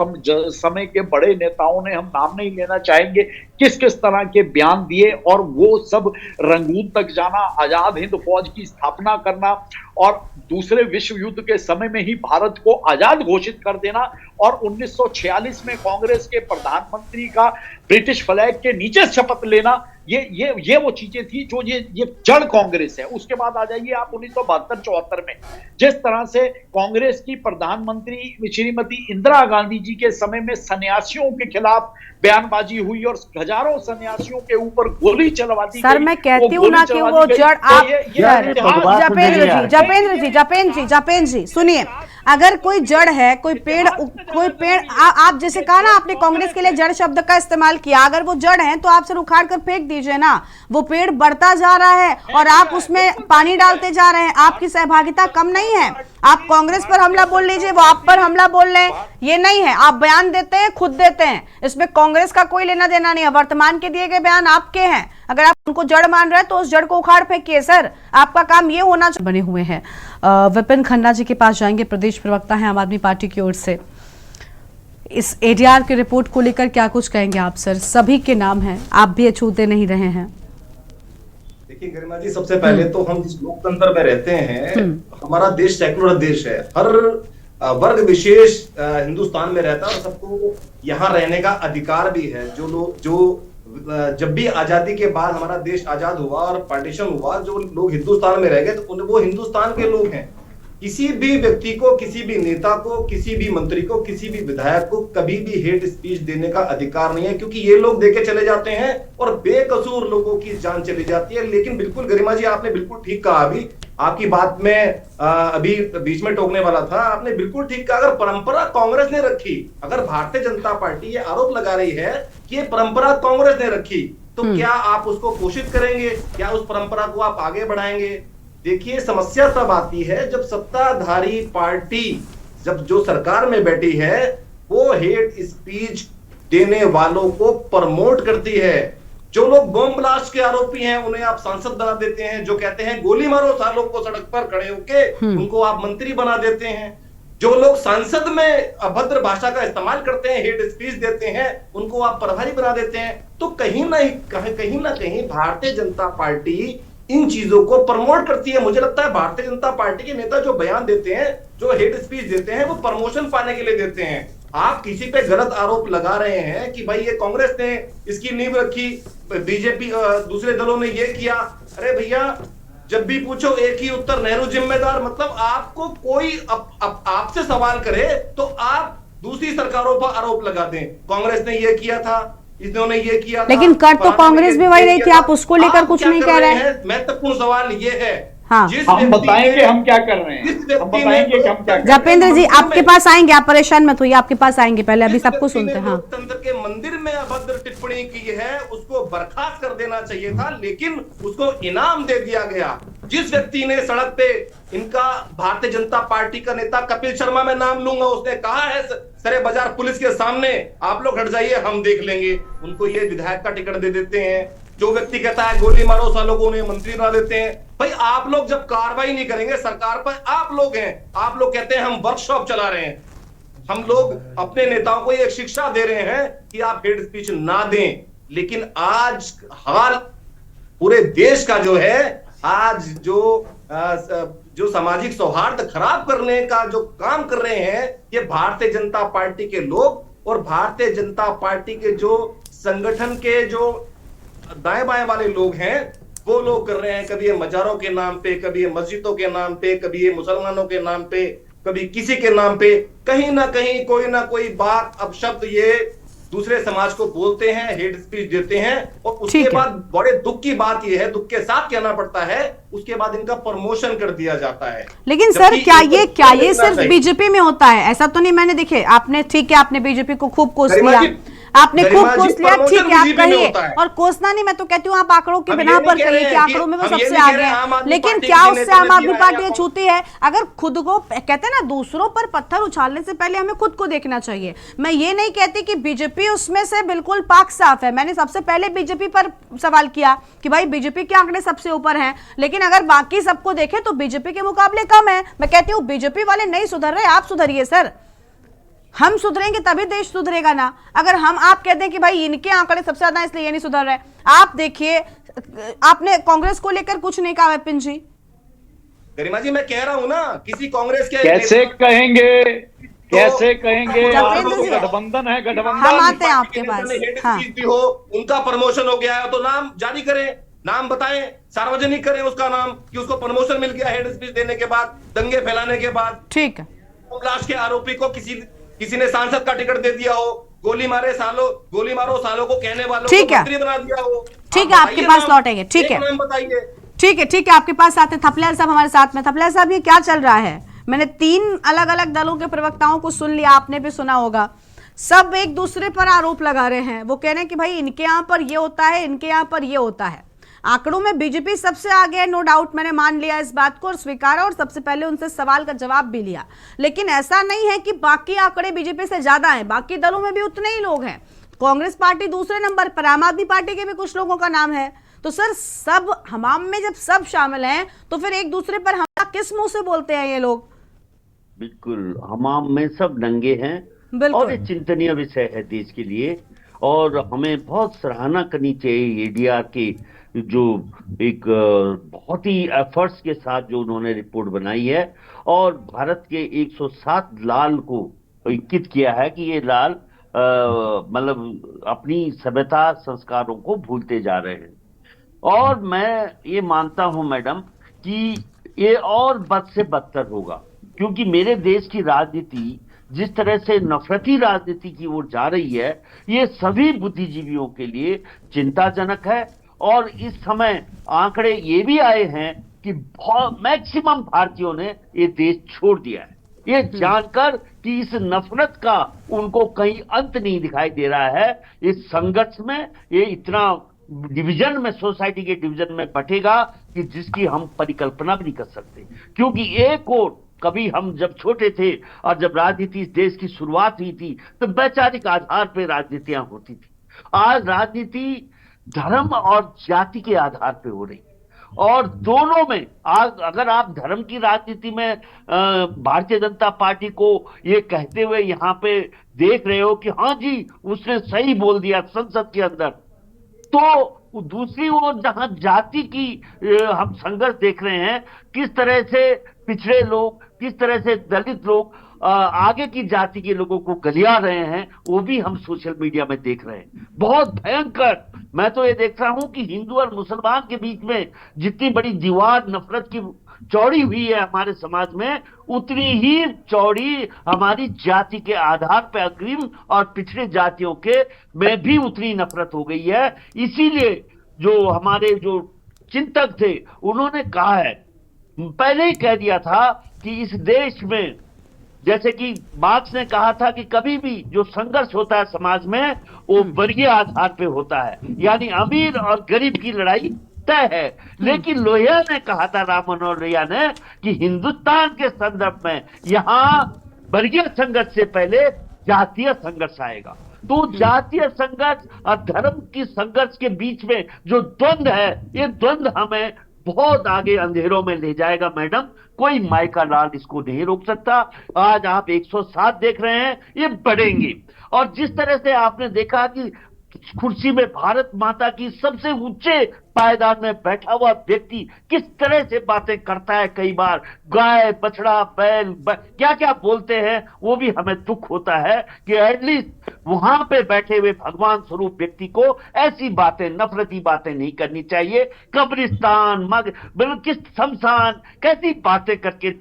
समय के बड़े नेताओं ने, हम नाम नहीं लेना चाहेंगे, किस किस तरह के बयान दिए, और वो सब रंगून तक जाना, आजाद हिंद फौज की स्थापना करना और दूसरे विश्व युद्ध के समय में ही भारत को आजाद घोषित कर देना, और 1946 में कांग्रेस के प्रधानमंत्री का ब्रिटिश फ्लैग के नीचे शपथ लेना, ये वो चीजें थी जो ये जड़ कांग्रेस है। उसके बाद आ जाइए आप 1972-74 में, जिस तरह से कांग्रेस की प्रधानमंत्री श्रीमती इंदिरा गांधी जी के समय में सन्यासियों के खिलाफ बयानबाजी हुई और हजारों सन्यासियों के ऊपर गोली चलवा दी गई। सर मैं कहती हूँ ना कि वो जड़ आप जपेंद्र जी सुनिए, अगर कोई जड़ है, कोई पेड़ आप जैसे कहा ना आपने कांग्रेस के लिए जड़ शब्द का इस्तेमाल किया, अगर वो जड़ है तो आप सर उखाड़ कर फेंक दीजिए ना। वो पेड़ बढ़ता जा रहा है और आप उसमें पानी डालते जा रहे हैं, आपकी सहभागिता कम नहीं है। आप कांग्रेस पर हमला बोल लीजिए, वो आप पर हमला बोल रहे हैं, ये नहीं है। आप बयान देते हैं, खुद देते हैं, इसमें कांग्रेस का कोई लेना देना नहीं है। वर्तमान के दिए गए बयान आपके हैं, अगर आप उनको जड़ मान रहे हैं तो उस जड़ को उखाड़ फेंकिए सर, आपका काम ये होना चाहिए। बने हुए हैं विपिन खन्ना जी के पास जाएंगे, प्रदेश प्रवक्ता हैं आम आदमी पार्टी की ओर से। इस एडीआर की रिपोर्ट को लेकर क्या कुछ कहेंगे आप सर? सभी के नाम हैं, आप भी छूते नहीं रहे हैं। देखिए गरिमा जी, सबसे पहले तो हम जिस लोकतंत्र में रहते हैं, हमारा देश सेकुलर देश है, हर वर्ग विशेष हिंदुस्तान में रहता है और सबको यहाँ रहने का अधिकार भी है। जो जब भी आजादी के बाद हमारा देश आजाद हुआ और पार्टीशन हुआ, जो लोग हिंदुस्तान में रह गए तो वो हिंदुस्तान के लोग हैं। किसी भी व्यक्ति को, किसी भी नेता को, किसी भी मंत्री को, किसी भी विधायक को कभी भी हेट स्पीच देने का अधिकार नहीं है, क्योंकि ये लोग देके चले जाते हैं और बेकसूर लोगों की जान चली जाती है। लेकिन बिल्कुल गरिमा जी, आपने बिल्कुल ठीक कहा, अभी आपकी बात में अभी बीच में टोकने वाला था, आपने बिल्कुल ठीक कहा। अगर परंपरा कांग्रेस ने रखी, अगर भारतीय जनता पार्टी ये आरोप लगा रही है कि ये परंपरा कांग्रेस ने रखी, तो क्या आप उसको पोषित करेंगे? क्या उस परंपरा को आप आगे बढ़ाएंगे? देखिए, समस्या तब आती है जब सत्ताधारी पार्टी, जब जो सरकार में बैठी है, वो हेट स्पीच देने वालों को प्रमोट करती है। जो लोग बम ब्लास्ट के आरोपी हैं उन्हें आप सांसद बना देते हैं, जो कहते हैं गोली मारो सालों को सड़क पर खड़े होके, उनको आप मंत्री बना देते हैं। जो लोग संसद में अभद्र भाषा का इस्तेमाल करते हैं, हेट स्पीच देते हैं, उनको आप प्रभारी बना देते हैं। तो कहीं ना कहीं भारतीय जनता पार्टी इन चीजों को प्रमोट करती है। मुझे लगता है भारतीय जनता पार्टी के नेता जो बयान देते हैं, जो हेट स्पीच देते हैं, वो प्रमोशन पाने के लिए देते हैं। आप किसी पे गलत आरोप लगा रहे हैं कि भाई ये कांग्रेस ने इसकी नींव रखी, बीजेपी दूसरे दलों ने ये किया। अरे भैया, जब भी पूछो एक ही उत्तर, नेहरू जिम्मेदार। मतलब आपको कोई आपसे सवाल करे तो आप दूसरी सरकारों पर आरोप लगा दें, कांग्रेस ने ये किया था, इन्होंने ये किया था। लेकिन कर तो कांग्रेस भी वही रही थी, आप उसको लेकर कुछ नहीं कह रहे हैं। महत्वपूर्ण सवाल ये है, हाँ, हम बताएंगे हम क्या कर रहे हैं, हम बताएंगे कि हम क्या कर रहे हैं। जपेंद्र जी आपके पास आएंगे, आप परेशान मत होइए, आपके पास आएंगे, पहले अभी सबको सुनते हैं। लोकतंत्र के मंदिर में अभद्र टिप्पणी की है, उसको बर्खास्त कर देना चाहिए था, लेकिन उसको इनाम दे दिया गया। जिस व्यक्ति ने सड़क पे, इनका भारतीय जनता पार्टी का नेता कपिल शर्मा, मैं नाम लूंगा, उसने कहा है सरे बाजार पुलिस के सामने, आप लोग हट जाइए, हम देख लेंगे, उनको ये विधायक का टिकट दे देते हैं। जो व्यक्ति कहता है गोली मारो सालों को, उन्हें मंत्री बना देते हैं। भाई आप लोग जब कार्रवाई नहीं करेंगे सरकार पर, आप लोग हैं, आप लोग कहते हैं हम वर्कशॉप चला रहे हैं। हम लोग अपने नेताओं को ये शिक्षा दे रहे हैं कि आप हेट स्पीच ना दें। लेकिन आज हाल पूरे देश का जो है, आज जो सामाजिक सौहार्द खराब करने का जो काम कर रहे हैं, ये भारतीय जनता पार्टी के लोग और भारतीय जनता पार्टी के जो संगठन के जो दाएं बाएं वाले लोग हैं, वो लोग कर रहे हैं। कभी ये मजारों के नाम पे, कभी ये मस्जिदों के नाम पे, कभी ये मुसलमानों के नाम पे, कभी किसी के नाम पे, कहीं ना कहीं कोई ना कोई बात, अब शब्द ये दूसरे समाज को बोलते हैं, हेट स्पीच देते हैं। और उसके बाद बड़े दुख की बात यह है, दुख के साथ कहना पड़ता है, उसके बाद इनका प्रमोशन कर दिया जाता है। लेकिन सर क्या ये सिर्फ बीजेपी में होता है? ऐसा तो नहीं, मैंने देखे, आपने ठीक है, आपने बीजेपी को खूब कोस दिया, आपने खूब गरिमा जी, कोस लिया, प्रमोशन ठीक है, आप बीजेपी में कहिए। होता है। और कोसना नहीं, मैं तो कहती हूँ आप आंकड़ों की हम बिना ये नहीं पर कह कहिए रहे कि हैं आंकड़ों में वो हम ये सबसे नहीं कह आगे रहे हैं है, आम आदमी लेकिन पार्टी क्या के उससे नेता आम ने आदमी दिया है पार्टी या छूती है? अगर खुद को कहते हैं ना, दूसरों पर पत्थर उछालने से पहले हमें खुद को देखना चाहिए। मैं ये नहीं कहती कि बीजेपी उसमें से बिल्कुल पाक साफ है, मैंने सबसे पहले बीजेपी पर सवाल किया कि भाई बीजेपी के आंकड़े सबसे ऊपर हैं, लेकिन अगर बाकी सबको देखें तो बीजेपी के मुकाबले कम है। मैं कहती हूँ बीजेपी वाले नहीं सुधर रहे, आप सुधरिए सर, हम सुधरेंगे तभी देश सुधरेगा ना। अगर आप कहते हैं कि भाई इनके आंकड़े सबसे ज्यादा इसलिए ये नहीं सुधर रहे, आप देखिए, आपने कांग्रेस को लेकर कुछ नहीं कहा विपिन जी। गरिमा जी मैं कह रहा हूं ना, किसी कांग्रेस के कैसे कहेंगे, कैसे तो कहेंगे? जतेंद्र आपको जी, गठबंधन है, हम गठबंधन। आते हैं आपके पास। हेड हाँ, स्पीच दी हो, उनका प्रमोशन हो गया है तो नाम जारी करें, नाम बताएं, सार्वजनिक करें उसका नाम कि उसको प्रमोशन मिल गया हेड स्पीच देने के बाद, दंगे फैलाने के बाद। ठीक है। लाश के आरोपी को किसी ने सांसद का टिकट दे दिया हो, गोली मारो सालों को कहने वालों ठीक को है। मंत्री बना दिया हो। ठीक है, आपके पास लौटेंगे। ठीक है, नाम बताइए। ठीक है, ठीक है, आपके पास आते। थपलियाल साहब हमारे साथ में। थपलियाल साहब, ये क्या चल रहा है? मैंने 3 अलग अलग दलों के प्रवक्ताओं को सुन लिया, आपने भी सुना होगा, सब एक दूसरे पर आरोप लगा रहे हैं। वो कह रहे हैं कि भाई इनके यहां पर ये होता है, इनके यहां पर ये होता है। आंकड़ों में बीजेपी सबसे आगे है, नो डाउट, मैंने मान लिया इस बात को और स्वीकारा और सबसे पहले उनसे सवाल का जवाब भी लिया। लेकिन ऐसा नहीं है कि बाकी आंकड़े बीजेपी से ज्यादा हैं, बाकी दलों में भी उतने ही लोग हैं। कांग्रेस पार्टी दूसरे नंबर पर, आम आदमी पार्टी के भी कुछ लोगों का नाम है। तो सर, सब हमाम में जब सब शामिल हैं तो फिर एक दूसरे पर हमला किस मुंह से बोलते हैं ये लोग? बिल्कुल, हमाम में सब नंगे हैं बिल्कुल। और ये चिंतनीय विषय है देश के लिए, और हमें बहुत सराहना करनी चाहिए एडीआर की, जो एक बहुत ही एफर्ट्स के साथ जो उन्होंने रिपोर्ट बनाई है और भारत के 107 लाल को इंकित किया है कि ये लाल मतलब अपनी सभ्यता संस्कारों को भूलते जा रहे हैं। और मैं ये मानता हूं मैडम कि ये और बद से बदतर होगा, क्योंकि मेरे देश की राजनीति जिस तरह से नफरती राजनीति की ओर जा रही है, ये सभी बुद्धिजीवियों के लिए चिंताजनक है। और इस समय आंकड़े ये भी आए हैं कि मैक्सिमम भारतीयों ने ये देश छोड़ दिया है, ये जानकर कि इस नफरत का उनको कहीं अंत नहीं दिखाई दे रहा है। इस संघर्ष में ये इतना डिवीजन में, सोसाइटी के डिवीजन में बटेगा कि जिसकी हम परिकल्पना भी नहीं कर सकते। क्योंकि एक और कभी हम जब छोटे थे और जब राजनीति इस देश की शुरुआत हुई थी तो वैचारिक आधार पर राजनीतियां होती थी। आज राजनीति धर्म और जाति के आधार पर हो रही, और दोनों में अगर आप धर्म की राजनीति में भारतीय जनता पार्टी को ये कहते हुए यहाँ पे देख रहे हो कि हाँ जी उसने सही बोल दिया संसद के अंदर, तो दूसरी ओर जहां जाति की हम संघर्ष देख रहे हैं, किस तरह से पिछड़े लोग, किस तरह से दलित लोग आगे की जाति के लोगों को गलिया रहे हैं, वो भी हम सोशल मीडिया में देख रहे हैं। बहुत भयंकर। मैं तो ये देख रहा हूं कि हिंदू और मुसलमान के बीच में जितनी बड़ी दीवार नफरत की चौड़ी हुई है हमारे समाज में, उतनी ही चौड़ी हमारी जाति के आधार पर अग्रिम और पिछड़े जातियों के में भी उतनी नफरत हो गई है। इसीलिए जो हमारे जो चिंतक थे उन्होंने कहा है, पहले ही कह दिया था कि इस देश में, जैसे कि मार्क्स ने कहा था कि कभी भी जो संघर्ष होता है समाज में वो वर्गीय आधार पे होता है, यानी अमीर और गरीब की लड़ाई तय है। लेकिन लोहिया ने कहा था, राम मनोहर लोहिया ने, कि हिंदुस्तान के संदर्भ में यहाँ वर्गीय संघर्ष से पहले जातीय संघर्ष आएगा। तो जातीय संघर्ष और धर्म की संघर्ष के बीच में जो द्वंद्व है, ये द्वंद्व हमें बहुत आगे अंधेरों में ले जाएगा मैडम। कोई माइका लाल इसको नहीं रोक सकता। आज आप 107 देख रहे हैं, ये बढ़ेंगे। और जिस तरह से आपने देखा कि कुर्सी में भारत माता की सबसे ऊंचे पायदान में बैठा हुआ व्यक्ति किस तरह से बातें करता है, कई बार गाय बछड़ा बैल क्या क्या बोलते हैं, वो भी हमें दुख होता है कि एटलीस्ट वहां पे बैठे हुए भगवान स्वरूप व्यक्ति को ऐसी बातें, नफरती बातें नहीं करनी चाहिए। कब्रिस्तान किस शमशान, कैसी बातें करके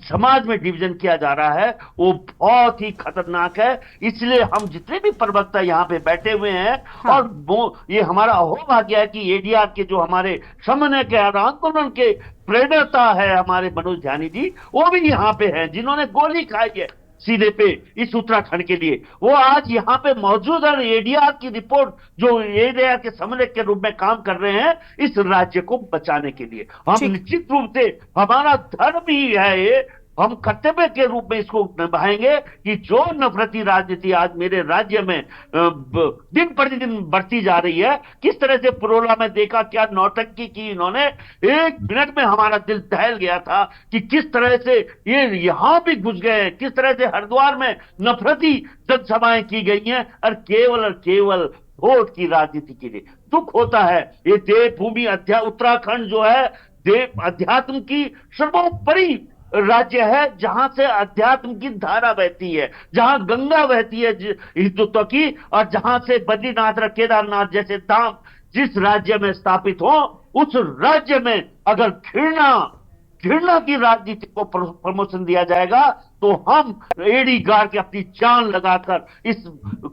समाज में डिवीजन किया जा रहा है, वो बहुत ही खतरनाक है। इसलिए हम जितने भी प्रवक्ता यहाँ पे बैठे हुए हैं, और वो ये हमारा अहोभाग्य है कि एडीआर के जो हमारे समन्वय के आंदोलन के प्रेरणा है हमारे मनोज ध्यानी जी, वो भी यहाँ पे हैं, जिन्होंने गोली खाई है सीधे पे इस उत्तराखंड के लिए। वो आज यहाँ पे मौजूद है, एडीआर की रिपोर्ट जो एडीआर के समन्वयक के रूप में काम कर रहे हैं इस राज्य को बचाने के लिए। हम निश्चित रूप से, हमारा धर्म ही है ये, हम कर्तव्य के रूप में इसको निभाएंगे कि जो नफरती राजनीति आज मेरे राज्य में दिन प्रतिदिन बढ़ती जा रही है, किस तरह से पुरोला में देखा क्या नौटंकी की इन्होंने, 1 मिनट में हमारा दिल दहल गया था कि किस तरह से ये यहां भी घुस गए हैं, किस तरह से हरिद्वार में नफरती जनसभाएं की गई हैं और केवल वोट की राजनीति के लिए। दुख होता है, ये देवभूमि उत्तराखंड जो है देव अध्यात्म की सर्वोपरि राज्य है, जहां से अध्यात्म की धारा बहती है, जहां गंगा बहती है हिंदुत्व की, और जहां से बद्रीनाथ और केदारनाथ जैसे धाम जिस राज्य में स्थापित हो, उस राज्य में अगर घृणा की राजनीति को प्रमोशन दिया जाएगा तो हम एड़ी गाड़ के अपनी जान लगाकर इस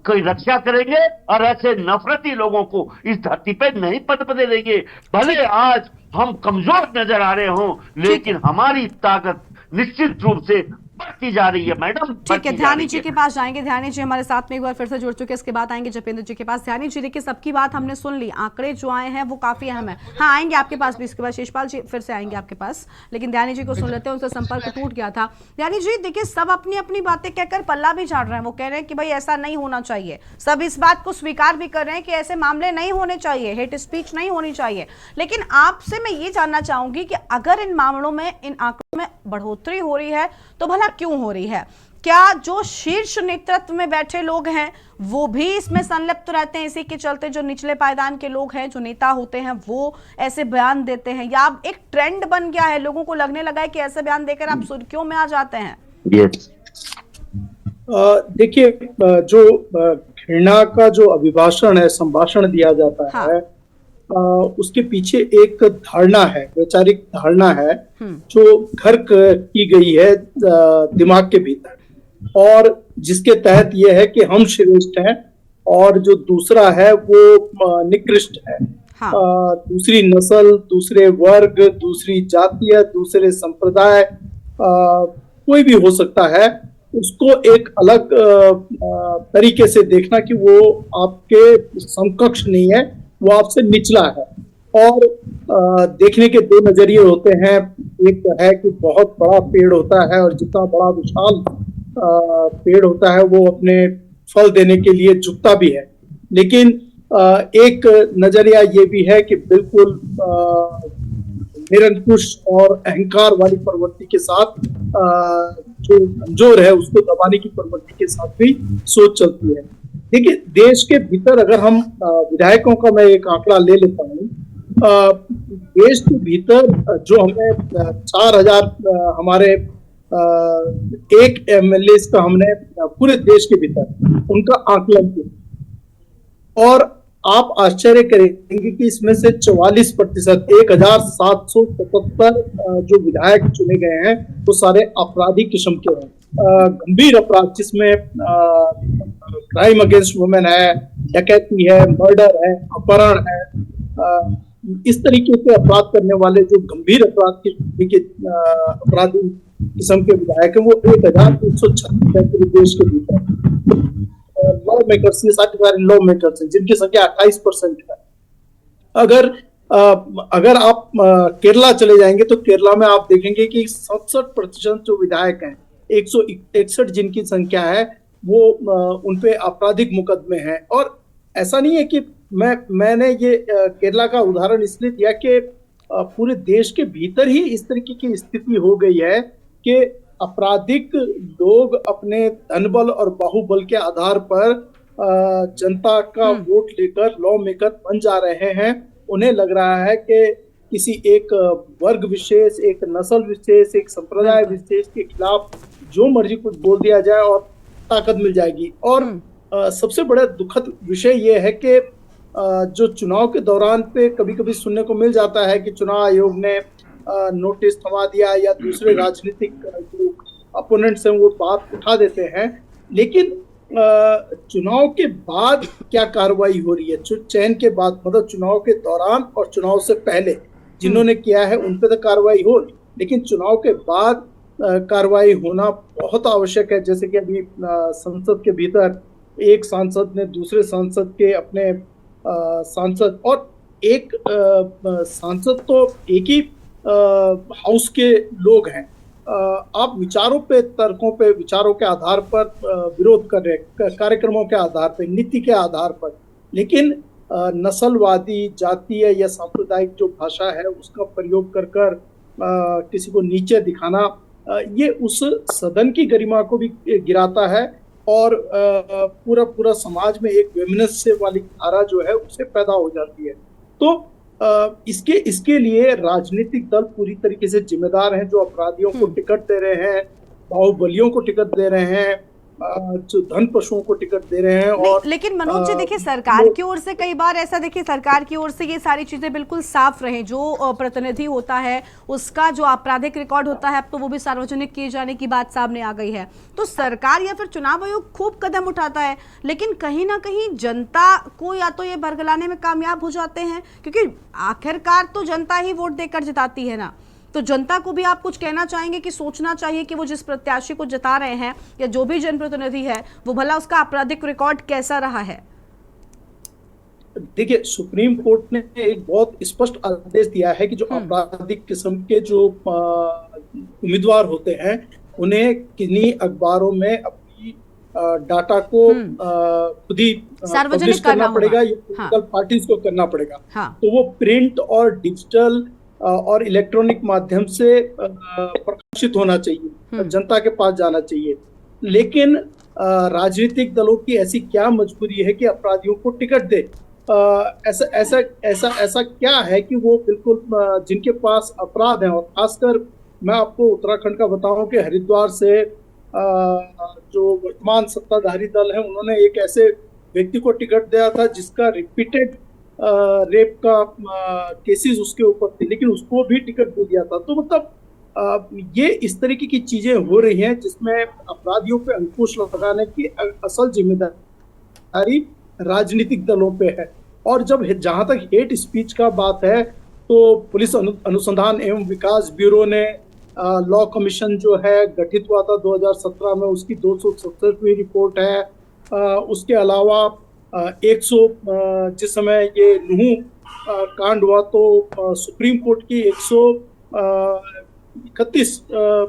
की रक्षा करेंगे और ऐसे नफरती लोगों को इस धरती पे नहीं पनपने देंगे। भले आज हम कमजोर नजर आ रहे हों, लेकिन हमारी ताकत निश्चित रूप से बढ़ती जा रही है मैडम। ठीक है, ध्यानी जी के पास जाएंगे। ध्यानी जी हमारे साथ में एक बार फिर से जुड़ चुके हैं, इसके बाद आएंगे जपेंद्र जी के पास। ध्यानी जी, देखिए सबकी बात हमने सुन ली, आंकड़े जो आए हैं वो काफी अहम है। हाँ, आएंगे आपके पास भी, इसके बाद शेषपाल जी फिर से आएंगे आपके पास, लेकिन ध्यानी जी को सुन लेते हैं, उनसे संपर्क टूट गया था। ध्यानी जी, देखिए सब अपनी अपनी बातें कहकर पल्ला भी झाड़ रहे हैं। वो कह रहे हैं कि भाई ऐसा नहीं होना चाहिए, सब इस बात को स्वीकार भी कर रहे हैं कि ऐसे मामले नहीं होने चाहिए, हेट स्पीच नहीं होनी चाहिए। लेकिन आपसे मैं ये जानना चाहूंगी कि अगर इन मामलों में, इन आंकड़ों में बढ़ोतरी हो रही है तो भला क्यों हो रही है? क्या जो शीर्ष नेतृत्व में बैठे लोग हैं वो भी इसमें संलिप्त रहते हैं, इसी के चलते जो निचले पायदान के लोग हैं, जो नेता होते हैं, वो ऐसे बयान देते हैं, या अब एक ट्रेंड बन गया है, लोगों को लगने लगा है कि ऐसे बयान देकर आप सुर्खियों में आ जाते हैं? देखिए, जो घृणा का जो अभिभाषण है, संभाषण दिया जाता है, उसके पीछे एक धारणा है, वैचारिक धारणा है जो घर की गई है दिमाग के भीतर, और जिसके तहत ये है कि हम श्रेष्ठ हैं और जो दूसरा है वो निकृष्ट है। दूसरी नस्ल, दूसरे वर्ग, दूसरी जातीय, दूसरे संप्रदाय, कोई भी हो सकता है, उसको एक अलग तरीके से देखना कि वो आपके समकक्ष नहीं है, वो आपसे निचला है। और देखने के दो नजरिए होते हैं, एक है कि बहुत बड़ा पेड़ होता है और जितना बड़ा विशाल पेड़ होता है वो अपने फल देने के लिए झुकता भी है, लेकिन एक नजरिया ये भी है कि बिल्कुल निरंकुश और अहंकार वाली प्रवृत्ति के साथ जो कमजोर है उसको दबाने की प्रवृत्ति के साथ भी सोच चलती है। देखिए, देश के भीतर अगर हम विधायकों का मैं एक आंकड़ा ले लेता हूँ, देश के भीतर जो हमें 4000 हमारे एक एमएलए का हमने पूरे देश के भीतर उनका आकलन किया, और आप आश्चर्य करेंगे कि इसमें से 44%, 1777 जो विधायक चुने गए हैं वो सारे आपराधिक किस्म के हैं, गंभीर अपराध जिसमें क्राइम अगेंस्ट वुमेन है, डकैती है, मर्डर है, अपहरण है, इस तरीके से अपराध करने वाले जो गंभीर अपराध के अपराधी किस्म के विधायक हैं वो 1336 है पूरे देश के भीतर। लॉ मेकर्स, ये सर्टिफाइड लॉ मेकर्स हैं जिनकी संख्या 28% है। अगर आप केरला चले जाएंगे तो केरला में आप देखेंगे कि 67% जो विधायक हैं, 161 जिनकी संख्या है, वो उनपे आपराधिक मुकदमे हैं। और ऐसा नहीं है कि मैंने ये केरला का उदाहरण इसलिए दिया कि पूरे देश के भीतर ही इस तरीके की स्थिति हो गई है कि आपराधिक लोग अपने धनबल और बाहुबल के आधार पर जनता का वोट लेकर लॉ मेकर बन जा रहे हैं। उन्हें लग रहा है कि किसी एक वर्ग विशेष, एक नस्ल विशेष, एक संप्रदाय विशेष के खिलाफ जो मर्जी कुछ बोल दिया जाए और ताकत मिल जाएगी। और सबसे बड़ा दुखद विषय ये है कि जो चुनाव के दौरान पे कभी कभी सुनने को मिल जाता है कि चुनाव आयोग ने नोटिस थमा दिया या दूसरे राजनीतिक जो अपोनेंट्स हैं वो बात उठा देते हैं, लेकिन चुनाव के बाद क्या कार्रवाई हो रही है, चयन के बाद, मतलब चुनाव के दौरान और चुनाव से पहले जिन्होंने किया है उन पे तो कार्रवाई हो, लेकिन चुनाव के बाद कार्रवाई होना बहुत आवश्यक है। जैसे कि अभी संसद के भीतर एक सांसद ने दूसरे सांसद के अपने सांसद, और एक सांसद तो एक ही हाउस के लोग हैं, आप विचारों पे, तर्कों पे, विचारों के आधार पर विरोध कर रहे, कार्यक्रमों के आधार पर, नीति के आधार पर, लेकिन नस्लवादी, जातीय या सांप्रदायिक जो भाषा है उसका प्रयोग कर किसी को नीचे दिखाना, ये उस सदन की गरिमा को भी गिराता है, और पूरा समाज में एक वेमनस्य वाली धारा जो है उसे पैदा हो जाती है। तो इसके लिए राजनीतिक दल पूरी तरीके से जिम्मेदार हैं, जो अपराधियों को टिकट दे रहे हैं, बाहुबलियों को टिकट दे रहे हैं, जो धन पशुओं को टिकट दे रहे हैं। और लेकिन मनोज जी देखिए, सरकार की ओर से कई बार ऐसा, देखिए सरकार की ओर से ये सारी चीजें बिल्कुल साफ रहे, जो प्रतिनिधि होता है उसका जो आपराधिक रिकॉर्ड होता है अब तो वो भी सार्वजनिक किए जाने की बात सामने आ गई है। तो सरकार या फिर चुनाव आयोग खूब कदम उठाता है, लेकिन कहीं ना कहीं जनता को या तो ये बरगलाने में कामयाब हो जाते हैं, क्योंकि आखिरकार तो जनता ही वोट देकर जिताती है ना। तो जनता को भी आप कुछ कहना चाहेंगे कि सोचना चाहिए कि वो जिस प्रत्याशी को जिता रहे हैं या जो भी जनप्रतिनिधि है वो भला उसका आपराधिक रिकॉर्ड कैसा रहा है? देखिए, सुप्रीम कोर्ट ने एक बहुत स्पष्ट आदेश दिया है कि जो आपराधिक किस्म के जो उम्मीदवार होते हैं उन्हें किन्हीं अखबारों में अपनी डाटा को खुद ही सार्वजनिक करना पड़ेगा, या पॉलिटिकल पार्टीज को करना पड़ेगा। तो वो प्रिंट और डिजिटल और इलेक्ट्रॉनिक माध्यम से प्रकाशित होना चाहिए, जनता के पास जाना चाहिए। लेकिन राजनीतिक दलों की ऐसी क्या मजबूरी है कि अपराधियों को टिकट दे? ऐसा क्या है कि वो बिल्कुल जिनके पास अपराध हैं, और खासकर मैं आपको उत्तराखंड का बताऊं कि हरिद्वार से जो वर्तमान सत्ताधारी दल है उन्होंने एक ऐसे व्यक्ति को टिकट दिया था जिसका रिपीटेड रेप का केसेस उसके ऊपर थे, लेकिन उसको भी टिकट दे दिया था। तो मतलब ये इस तरीके की चीजें हो रही हैं जिसमें अपराधियों पे अंकुश लगाने की असल जिम्मेदारी राजनीतिक दलों पे है। और जब जहां तक हेट स्पीच का बात है तो पुलिस अनुसंधान एवं विकास ब्यूरो ने लॉ कमीशन जो है गठित हुआ था 2017 में, उसकी 267वीं रिपोर्ट है। उसके अलावा 100 जिस समय ये नूह कांड हुआ तो सुप्रीम कोर्ट की 131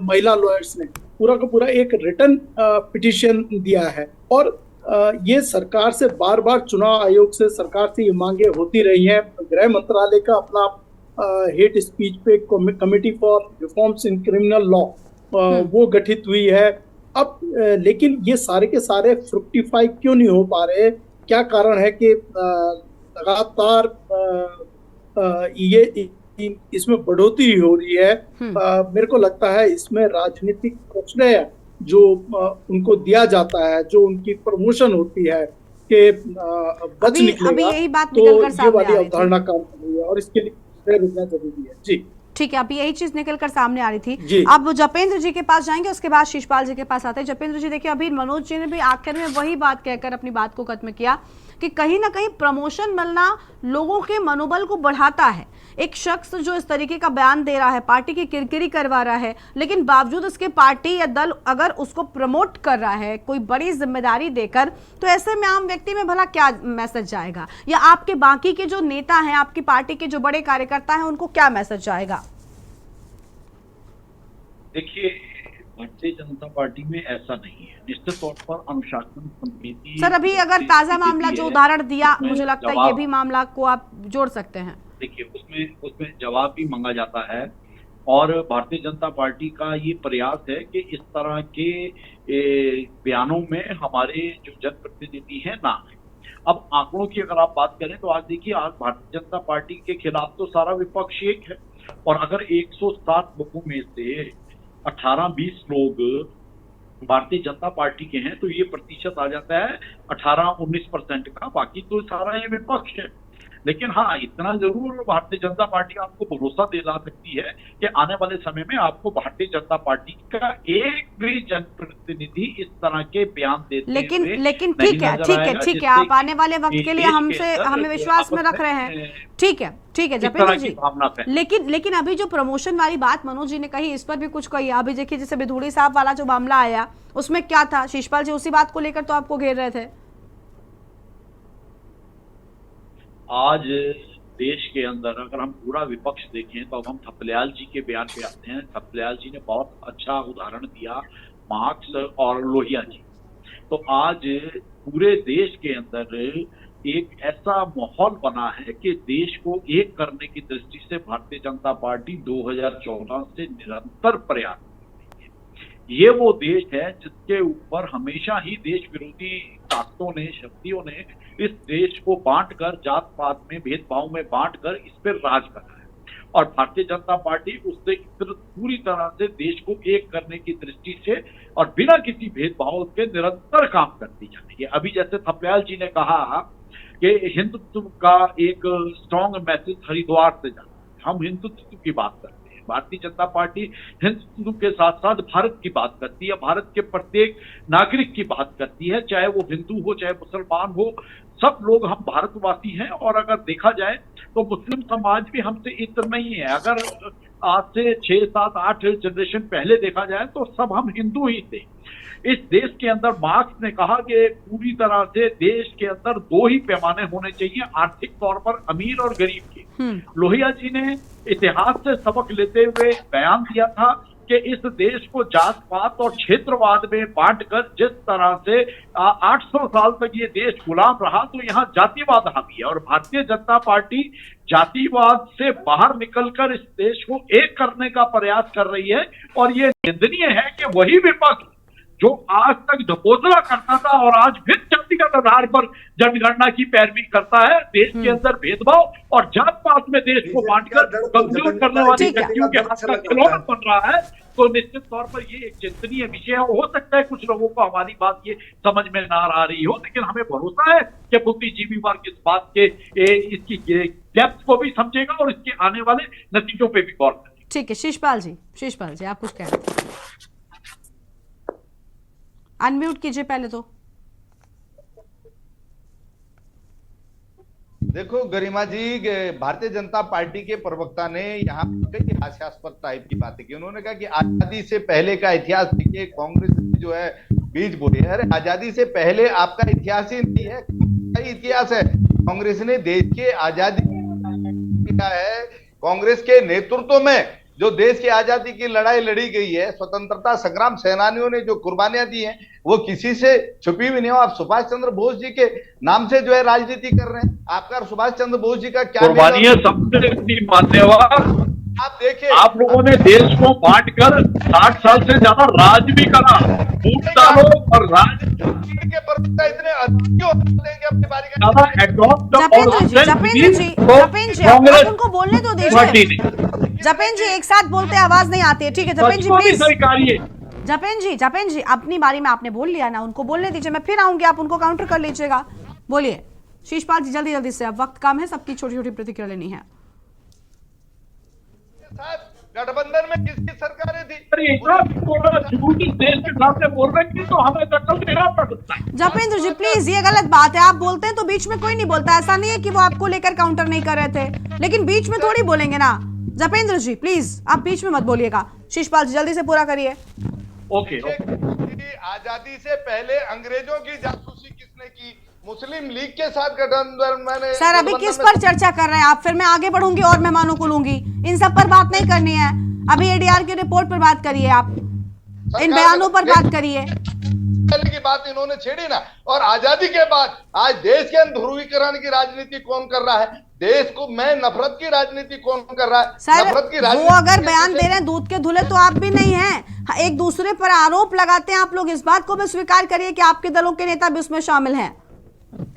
महिला लॉयर्स ने पूरा का पूरा एक रिटर्न पिटीशन दिया है। और ये सरकार से बार बार, चुनाव आयोग से सरकार से ये मांगे होती रही हैं। गृह मंत्रालय का अपना हेट स्पीच पे committee for reforms in criminal law वो गठित हुई है। अब लेकिन ये सारे के सारे फ्रुक्टिफाई क्यों नहीं हो पा रहे? क्या कारण है कि लगातार ये इसमें बढ़ोतरी हो रही है? मेरे को लगता है इसमें राजनीतिक प्रश्रय जो उनको दिया जाता है, जो उनकी प्रमोशन होती है कि बच निकलेगा, यही बात तो निकल कर सामने ये वाली अवधारणा काम कर रही है और इसके लिए रुकना जरूरी है। जी ठीक है, अभी यही चीज निकल कर सामने आ रही थी। अब जपेंद्र जी के पास जाएंगे, उसके बाद शिषपाल जी के पास आते हैं। जपेंद्र जी देखिए, अभी मनोज जी ने भी आखिर में वही बात कहकर अपनी बात को खत्म किया कि कहीं ना कहीं प्रमोशन मिलना लोगों के मनोबल को बढ़ाता है। एक शख्स जो इस तरीके का बयान दे रहा है, पार्टी की किरकिरी करवा रहा है, लेकिन बावजूद उसके पार्टी या दल अगर उसको प्रमोट कर रहा है कोई बड़ी जिम्मेदारी देकर, तो ऐसे में आम व्यक्ति में भला क्या मैसेज जाएगा? या आपके बाकी के जो नेता हैं, आपकी पार्टी के जो बड़े कार्यकर्ता हैं, उनको क्या मैसेज जाएगा? देखिए, भारतीय जनता पार्टी में ऐसा नहीं है। निश्चित तौर पर अनुशासन समिति, सर अभी अगर ताजा मामला जो उदाहरण दिया, मुझे लगता है ये भी मामला को आप जोड़ सकते हैं। देखिए, उसमें जवाब भी मांगा जाता है और भारतीय जनता पार्टी का ये प्रयास है कि इस तरह के बयानों में हमारे जो जनप्रतिनिधि हैं ना आए। अब आंकड़ों की अगर आप बात करें तो आज देखिए, आज भारतीय जनता पार्टी के खिलाफ तो सारा विपक्ष एक है, और अगर 107 लोगों में से 18-20 लोग भारतीय जनता पार्टी के हैं तो ये प्रतिशत आ जाता है 18-19% का। बाकी तो सारा ये विपक्ष है। लेकिन हाँ, इतना जरूर भारतीय जनता पार्टी आपको भरोसा दिला सकती है कि आने वाले समय में आपको भारतीय जनता पार्टी का एक भी जनप्रतिनिधि इस तरह के बयान देते लेकिन हुए लेकिन नहीं ठीक है, नजर ठीक है, आएगा, ठीक है, जिससे आप आने वाले वक्त के लिए देश के अंदर हमें विश्वास में आपस रख रहे हैं। में ठीक है, ठीक है इस तरह जपेंद्र की जी, भावना फैले। लेकिन अभी जो प्रमोशन वाली बात मनोज जी ने कही, इस पर भी कुछ कही। अभी देखिए, जैसे बिधूड़ी साहब वाला जो मामला आया, उसमें क्या था, शिषपाल जी उसी बात को लेकर तो आपको घेर रहे थे। आज देश के अंदर अगर हम पूरा विपक्ष देखें तो अब हम थपलियाल जी के बयान पे आते हैं। थपलियाल जी ने बहुत अच्छा उदाहरण दिया, मार्क्स और लोहिया जी। तो आज पूरे देश के अंदर एक ऐसा माहौल बना है कि देश को एक करने की दृष्टि से भारतीय जनता पार्टी 2014 से निरंतर प्रयास कर रही है। ये वो देश है जिसके ऊपर हमेशा ही देश विरोधी ताकतों ने, शक्तियों ने इस देश को बांटकर, जात पात में, भेदभाव में बांटकर इस पर राज करा है। और भारतीय जनता पार्टी उससे पूरी तरह से देश को एक करने की दृष्टि से और बिना किसी भेदभाव के निरंतर काम करती जा रही है। अभी जैसे थपलियाल जी ने कहा कि हिंदुत्व का एक स्ट्रॉन्ग मैसेज हरिद्वार से जाता है, हम हिंदुत्व की बात करते हैं। भारतीय जनता पार्टी हिंदुत्व के साथ साथ भारत की बात करती है, भारत के प्रत्येक नागरिक की बात करती है, चाहे वो हिंदू हो, चाहे मुसलमान हो, सब लोग हम भारतवासी हैं। और अगर देखा जाए तो मुस्लिम समाज भी हमसे इतना नहीं है। अगर आज से 6, 7, 8 जनरेशन पहले देखा जाए तो सब हम हिंदू ही थे। इस देश के अंदर मार्क्स ने कहा कि पूरी तरह से देश के अंदर 2 ही पैमाने होने चाहिए, आर्थिक तौर पर अमीर और गरीब के। लोहिया जी ने इतिहास से सबक लेते हुए बयान दिया था कि इस देश को जात पात और क्षेत्रवाद में बांटकर जिस तरह से 800 साल तक ये देश गुलाम रहा, तो यहाँ जातिवाद हावी है। और भारतीय जनता पार्टी जातिवाद से बाहर निकलकर इस देश को एक करने का प्रयास कर रही है। और ये निंदनीय है कि वही विपक्ष जो आज तक ढकोसला करता था और आज फिर जातिगत आधार पर जनगणना की पैरवी करता है, देश के अंदर भेदभाव और जात पात में देश को बांटकर कमजोर करने वाली शक्तियों के हाथ का खिलौना बन रहा है, तो निश्चित तौर पर ये एक चिंतनीय विषय है। हो सकता है कुछ लोगों को हमारी बात ये समझ में ना आ रही हो, लेकिन हमें भरोसा है कि बुद्धिजीवी वर्ग इस बात के इसकी डेप्थ को भी समझेगा और इसके आने वाले नतीजों पर भी गौर करेगा। ठीक है, शिषपाल जी आप कुछ कह रहे थे, अनम्यूट कीजिए पहले तो। देखो गरिमा जी, भारतीय जनता पार्टी के प्रवक्ता ने यहाँ कई हास्यास्पद टाइप की बातें की। उन्होंने कहा कि आजादी से पहले का इतिहास देखिए, कांग्रेस ने जो है बीज बोले। अरे आजादी से पहले आपका इतिहास ही नहीं है, कई इतिहास है। कांग्रेस ने देश के आजादी किया है, कांग्रेस के नेतृत्व में जो देश की आजादी की लड़ाई लड़ी गई है, स्वतंत्रता संग्राम सेनानियों ने जो कुर्बानियां दी हैं, वो किसी से छुपी भी नहीं हो। आप सुभाष चंद्र बोस जी के नाम से जो है राजनीति कर रहे हैं। आपका सुभाष चंद्र बोस जी का क्या कुर्बानियां सबसे मान्यवर। आप देखिए, आप लोगों ने देश को बांटकर 60 साल से ज्यादा राज भी करा, फूट डालो और राज के प्रवक्ता इतने क्यों होते हैं कि अपनी बारी का जपेंद्र जी उनको बोलने तो दीजिए। जपेंद्र जी एक साथ बोलते आवाज नहीं आती है। ठीक है जपेंद्र जी प्लीज। जपेंद्र जी अपनी बारी में आपने बोल लिया ना, उनको बोलने दीजिए, मैं फिर आऊंगी, आप उनको काउंटर कर लीजिएगा। बोलिए शिषपाल जी, जल्दी जल्दी से, अब वक्त कम है, सबकी छोटी छोटी प्रतिक्रिया लेनी है। गठबंधन में किसकी सरकारें थी? देश के सामने बोल रहे हैं तो हमें टक्कर देना पड़ता है। जपेंद्र जी प्लीज, ये गलत बात है। आप बोलते हैं तो बीच में कोई नहीं बोलता, ऐसा नहीं है कि वो आपको लेकर काउंटर नहीं कर रहे थे, लेकिन बीच में थोड़ी बोलेंगे ना। जपेंद्र जी प्लीज, आप बीच में मत बोलिएगा। शिषपाल जी जल्दी से पूरा करिए। ओके। आजादी से पहले अंग्रेजों की जासूसी किसने की? मुस्लिम लीग के साथ गठबंधन में। सर अभी किस पर चर्चा कर रहे हैं आप? फिर मैं आगे बढ़ूंगी और मेहमानों को लूंगी, इन सब पर बात नहीं करनी है। अभी एडीआर की रिपोर्ट पर बात करिए, आप इन बयानों पर बात करिए। पहले की बात इन्होंने छेड़ी ना। और आजादी के बाद आज देश के ध्रुवीकरण की राजनीति कौन कर रहा है? देश को में नफरत की राजनीति कौन कर रहा है? सर नफरत की वो अगर बयान दे रहे हैं दूध के धुले, तो आप भी नहीं हैं। एक दूसरे पर आरोप लगाते हैं आप लोग, इस बात को भी स्वीकार करिए कि आपके दलों के नेता भी उसमें शामिल हैं।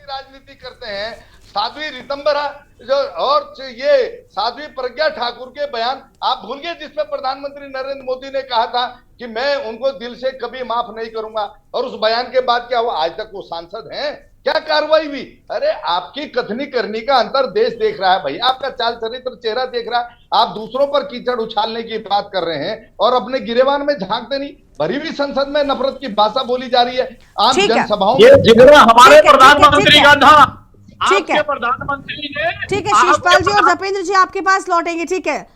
राजनीति करते हैं। साध्वी रितंबरा जो और ये साध्वी प्रज्ञा ठाकुर के बयान आप भूल गए, जिसमें प्रधानमंत्री नरेंद्र मोदी ने कहा था कि मैं उनको दिल से कभी माफ नहीं करूंगा। और उस बयान के बाद क्या हुआ? आज तक वो सांसद हैं। क्या कार्रवाई हुई? अरे आपकी कथनी करनी का अंतर देश देख रहा है भाई, आपका चाल चरित्र चेहरा देख रहा है। आप दूसरों पर कीचड़ उछालने की बात कर रहे हैं और अपने गिरेबान में झांकते नहीं। भरी हुई संसद में नफरत की भाषा बोली जा रही है, आम ठीक है। जनसभाओं ये में। जिगरा हमारे ठीक है, प्रधानमंत्री का था। ठीक है। आपके प्रधानमंत्री ने, ठीक है शिषपाल जी और दीपेंद्र जी आपके पास लौटेंगे, ठीक है।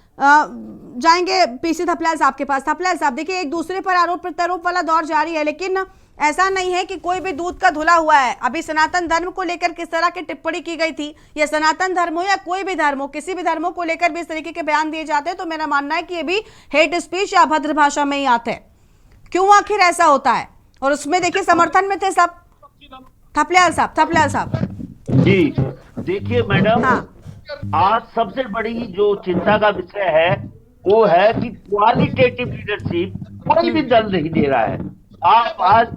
जाएंगे पीसी थपलियाल साहब के पास। थपलियाल साहब देखिए, एक दूसरे पर आरोप प्रत्यारोप वाला दौर जारी है, लेकिन ऐसा नहीं है कि कोई भी दूध का धुला हुआ है। अभी सनातन धर्म को लेकर किस तरह की टिप्पणी की गई थी, या सनातन धर्म हो या कोई भी धर्म हो, किसी भी धर्मों को लेकर भी इस तरीके के बयान दिए जाते हैं, तो मेरा मानना है कि ये भी हेट स्पीच या अभद्र भाषा में ही आते हैं। क्यों आखिर ऐसा होता है? और उसमें देखिए समर्थन में थे सब। थपलियाल साहब जी देखिए मैडम, हाँ। आज सबसे बड़ी जो चिंता का विषय है वो है कि क्वालिटेटिव लीडरशिप कोई भी दल नहीं दे रहा है। आप आज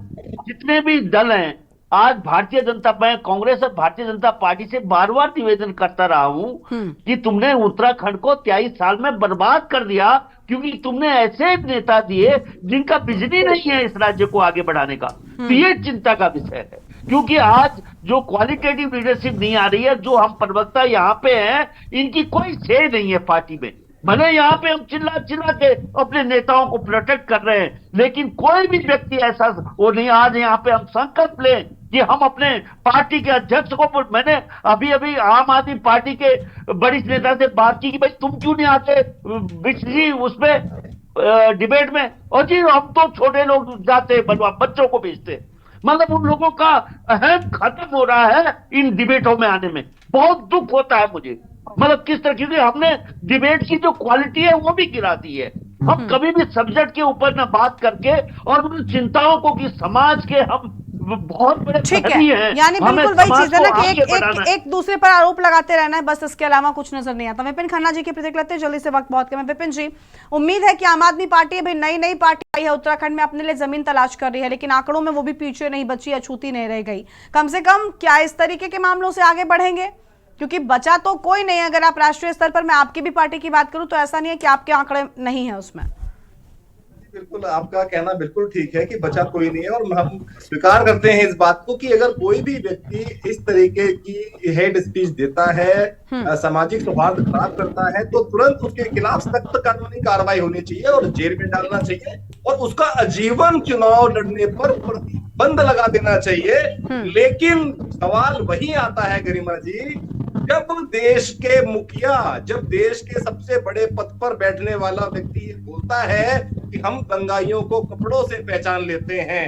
जितने भी दल हैं, आज भारतीय जनता पार्टी, कांग्रेस और भारतीय जनता पार्टी से बार बार निवेदन करता रहा हूं कि तुमने उत्तराखंड को 23 साल में बर्बाद कर दिया, क्योंकि तुमने ऐसे नेता दिए जिनका बिजली नहीं है इस राज्य को आगे बढ़ाने का। तो ये चिंता का विषय है, क्योंकि आज जो क्वालिटेटिव लीडरशिप नहीं आ रही है, जो हम प्रवक्ता यहाँ पे हैं, इनकी कोई से नहीं है पार्टी में। भले यहाँ पे हम चिल्ला चिल्ला के अपने नेताओं को प्रोटेक्ट कर रहे हैं, लेकिन कोई भी व्यक्ति ऐसा वो नहीं। आज यहाँ पे हम संकल्प लें कि हम अपने पार्टी के अध्यक्ष को, मैंने अभी अभी आम आदमी पार्टी के वरिष्ठ नेता से बात की कि भाई तुम क्यों नहीं आते बिजली उसमें डिबेट में, और जी हम तो छोटे लोग जाते, बच्चों को भेजते। मतलब उन लोगों का अहम खत्म हो रहा है इन डिबेटों में आने में। बहुत दुख होता है मुझे, मतलब किस तरह, क्योंकि हमने डिबेट की जो क्वालिटी है वो भी गिरा दी है। हम कभी भी सब्जेक्ट के ऊपर ना बात करके और उन चिंताओं को कि समाज के हम बहुत बड़े प्रहरी हैं, यानी बिल्कुल वही चीज है ना कि एक दूसरे पर आरोप लगाते रहना है, बस इसके अलावा कुछ नजर नहीं आता। विपिन खन्ना जी की प्रतिक्रिया लेते हैं, जल्दी से वक्त बहुत कम है। विपिन जी, उम्मीद है कि आम आदमी पार्टी अभी नई पार्टी आई है, उत्तराखंड में अपने लिए जमीन तलाश कर रही है, लेकिन आंकड़ों में वो भी पीछे नहीं बची या छूती नहीं रह गई। कम से कम क्या इस तरीके के मामलों से आगे बढ़ेंगे? क्योंकि बचा तो कोई नहीं। अगर आप राष्ट्रीय स्तर पर, मैं आपकी भी पार्टी की बात करूं, तो ऐसा नहीं है कि आपके आंकड़े नहीं है उसमें। बिल्कुल, आपका कहना बिल्कुल ठीक है कि बचा कोई नहीं है, और हम स्वीकार करते हैं इस बात को कि अगर कोई भी व्यक्ति इस तरीके की हेड स्पीच देता है, सामाजिक सौहार्द खराब करता है, तो तुरंत उसके खिलाफ सख्त कानूनी कार्रवाई होनी चाहिए और जेल में डालना चाहिए, और उसका आजीवन चुनाव लड़ने पर प्रतिबंध लगा देना चाहिए। लेकिन सवाल वही आता है गरिमा जी, जब देश के मुखिया, जब देश के सबसे बड़े पद पर बैठने वाला व्यक्ति ये बोलता है कि हम दंगाइयों को कपड़ों से पहचान लेते हैं,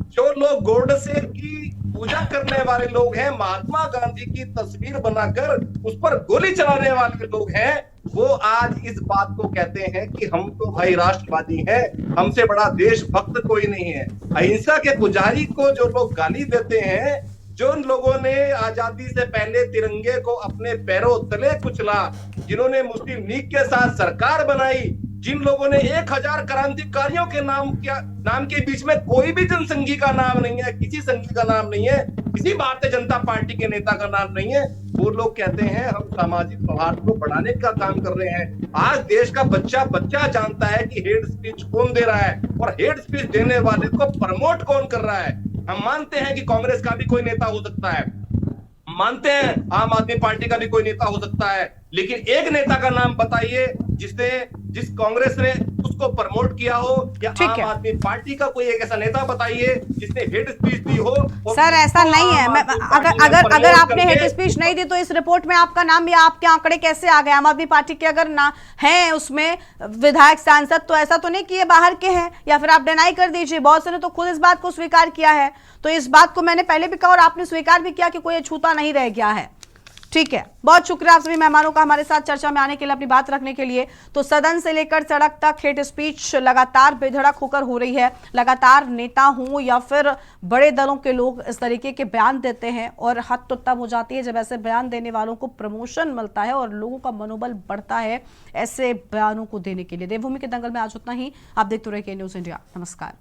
जो लोग गोडसे की पूजा करने वाले लोग हैं, महात्मा गांधी की तस्वीर बनाकर उस पर गोली चलाने वाले लोग हैं, वो आज इस बात को कहते हैं कि हम तो भाई राष्ट्रवादी हैं, हमसे बड़ा देशभक्त कोई नहीं है। अहिंसा के पुजारी को जो लोग गाली देते हैं, जो लोगों ने आजादी से पहले तिरंगे को अपने पैरों तले कुचला, जिन्होंने मुस्लिम लीग के साथ सरकार बनाई, जिन लोगों ने 1000 क्रांतिकारियों के नाम के बीच में कोई भी जनसंघी का नाम नहीं है, किसी संघी का नाम नहीं है, किसी भारतीय जनता पार्टी के नेता का नाम नहीं है, वो लोग कहते हैं हम सामाजिक सौहार्द को बढ़ाने का काम कर रहे हैं। आज देश का बच्चा जानता है कि हेड स्पीच कौन दे रहा है और हेड स्पीच देने वाले को प्रमोट कौन कर रहा है। हम मानते हैं कि कांग्रेस का भी कोई नेता हो सकता है, मानते हैं आम आदमी पार्टी का भी कोई नेता हो सकता है, लेकिन एक नेता का नाम बताइए जिस कांग्रेस ने उसको प्रमोट किया हो, या आम आदमी पार्टी का कोई एक ऐसा नेता बताइए जिसने हेड स्पीच दी हो। सर ऐसा नहीं है। अगर आपने हेड स्पीच नहीं दी तो इस रिपोर्ट में आपका नाम या आपके आंकड़े कैसे आ गए? आम आदमी पार्टी के अगर ना है उसमें विधायक सांसद, तो ऐसा तो नहीं कि ये बाहर के हैं, या फिर आप डिनाई कर दीजिए। बहुत से ने तो खुद इस बात को स्वीकार किया है, तो इस बात को मैंने पहले भी कहा और आपने स्वीकार भी किया कि कोई छूता नहीं रह गया है। ठीक है, बहुत शुक्रिया आप सभी मेहमानों का हमारे साथ चर्चा में आने के लिए, अपनी बात रखने के लिए। तो सदन से लेकर सड़क तक हेट स्पीच लगातार बेधड़क होकर हो रही है। लगातार नेता हों या फिर बड़े दलों के लोग इस तरीके के बयान देते हैं, और हद तो तब हो जाती है जब ऐसे बयान देने वालों को प्रमोशन मिलता है और लोगों का मनोबल बढ़ता है ऐसे बयानों को देने के लिए। देवभूमि के दंगल में आज उतना ही। आप देखते रहिए न्यूज़ इंडिया। नमस्कार।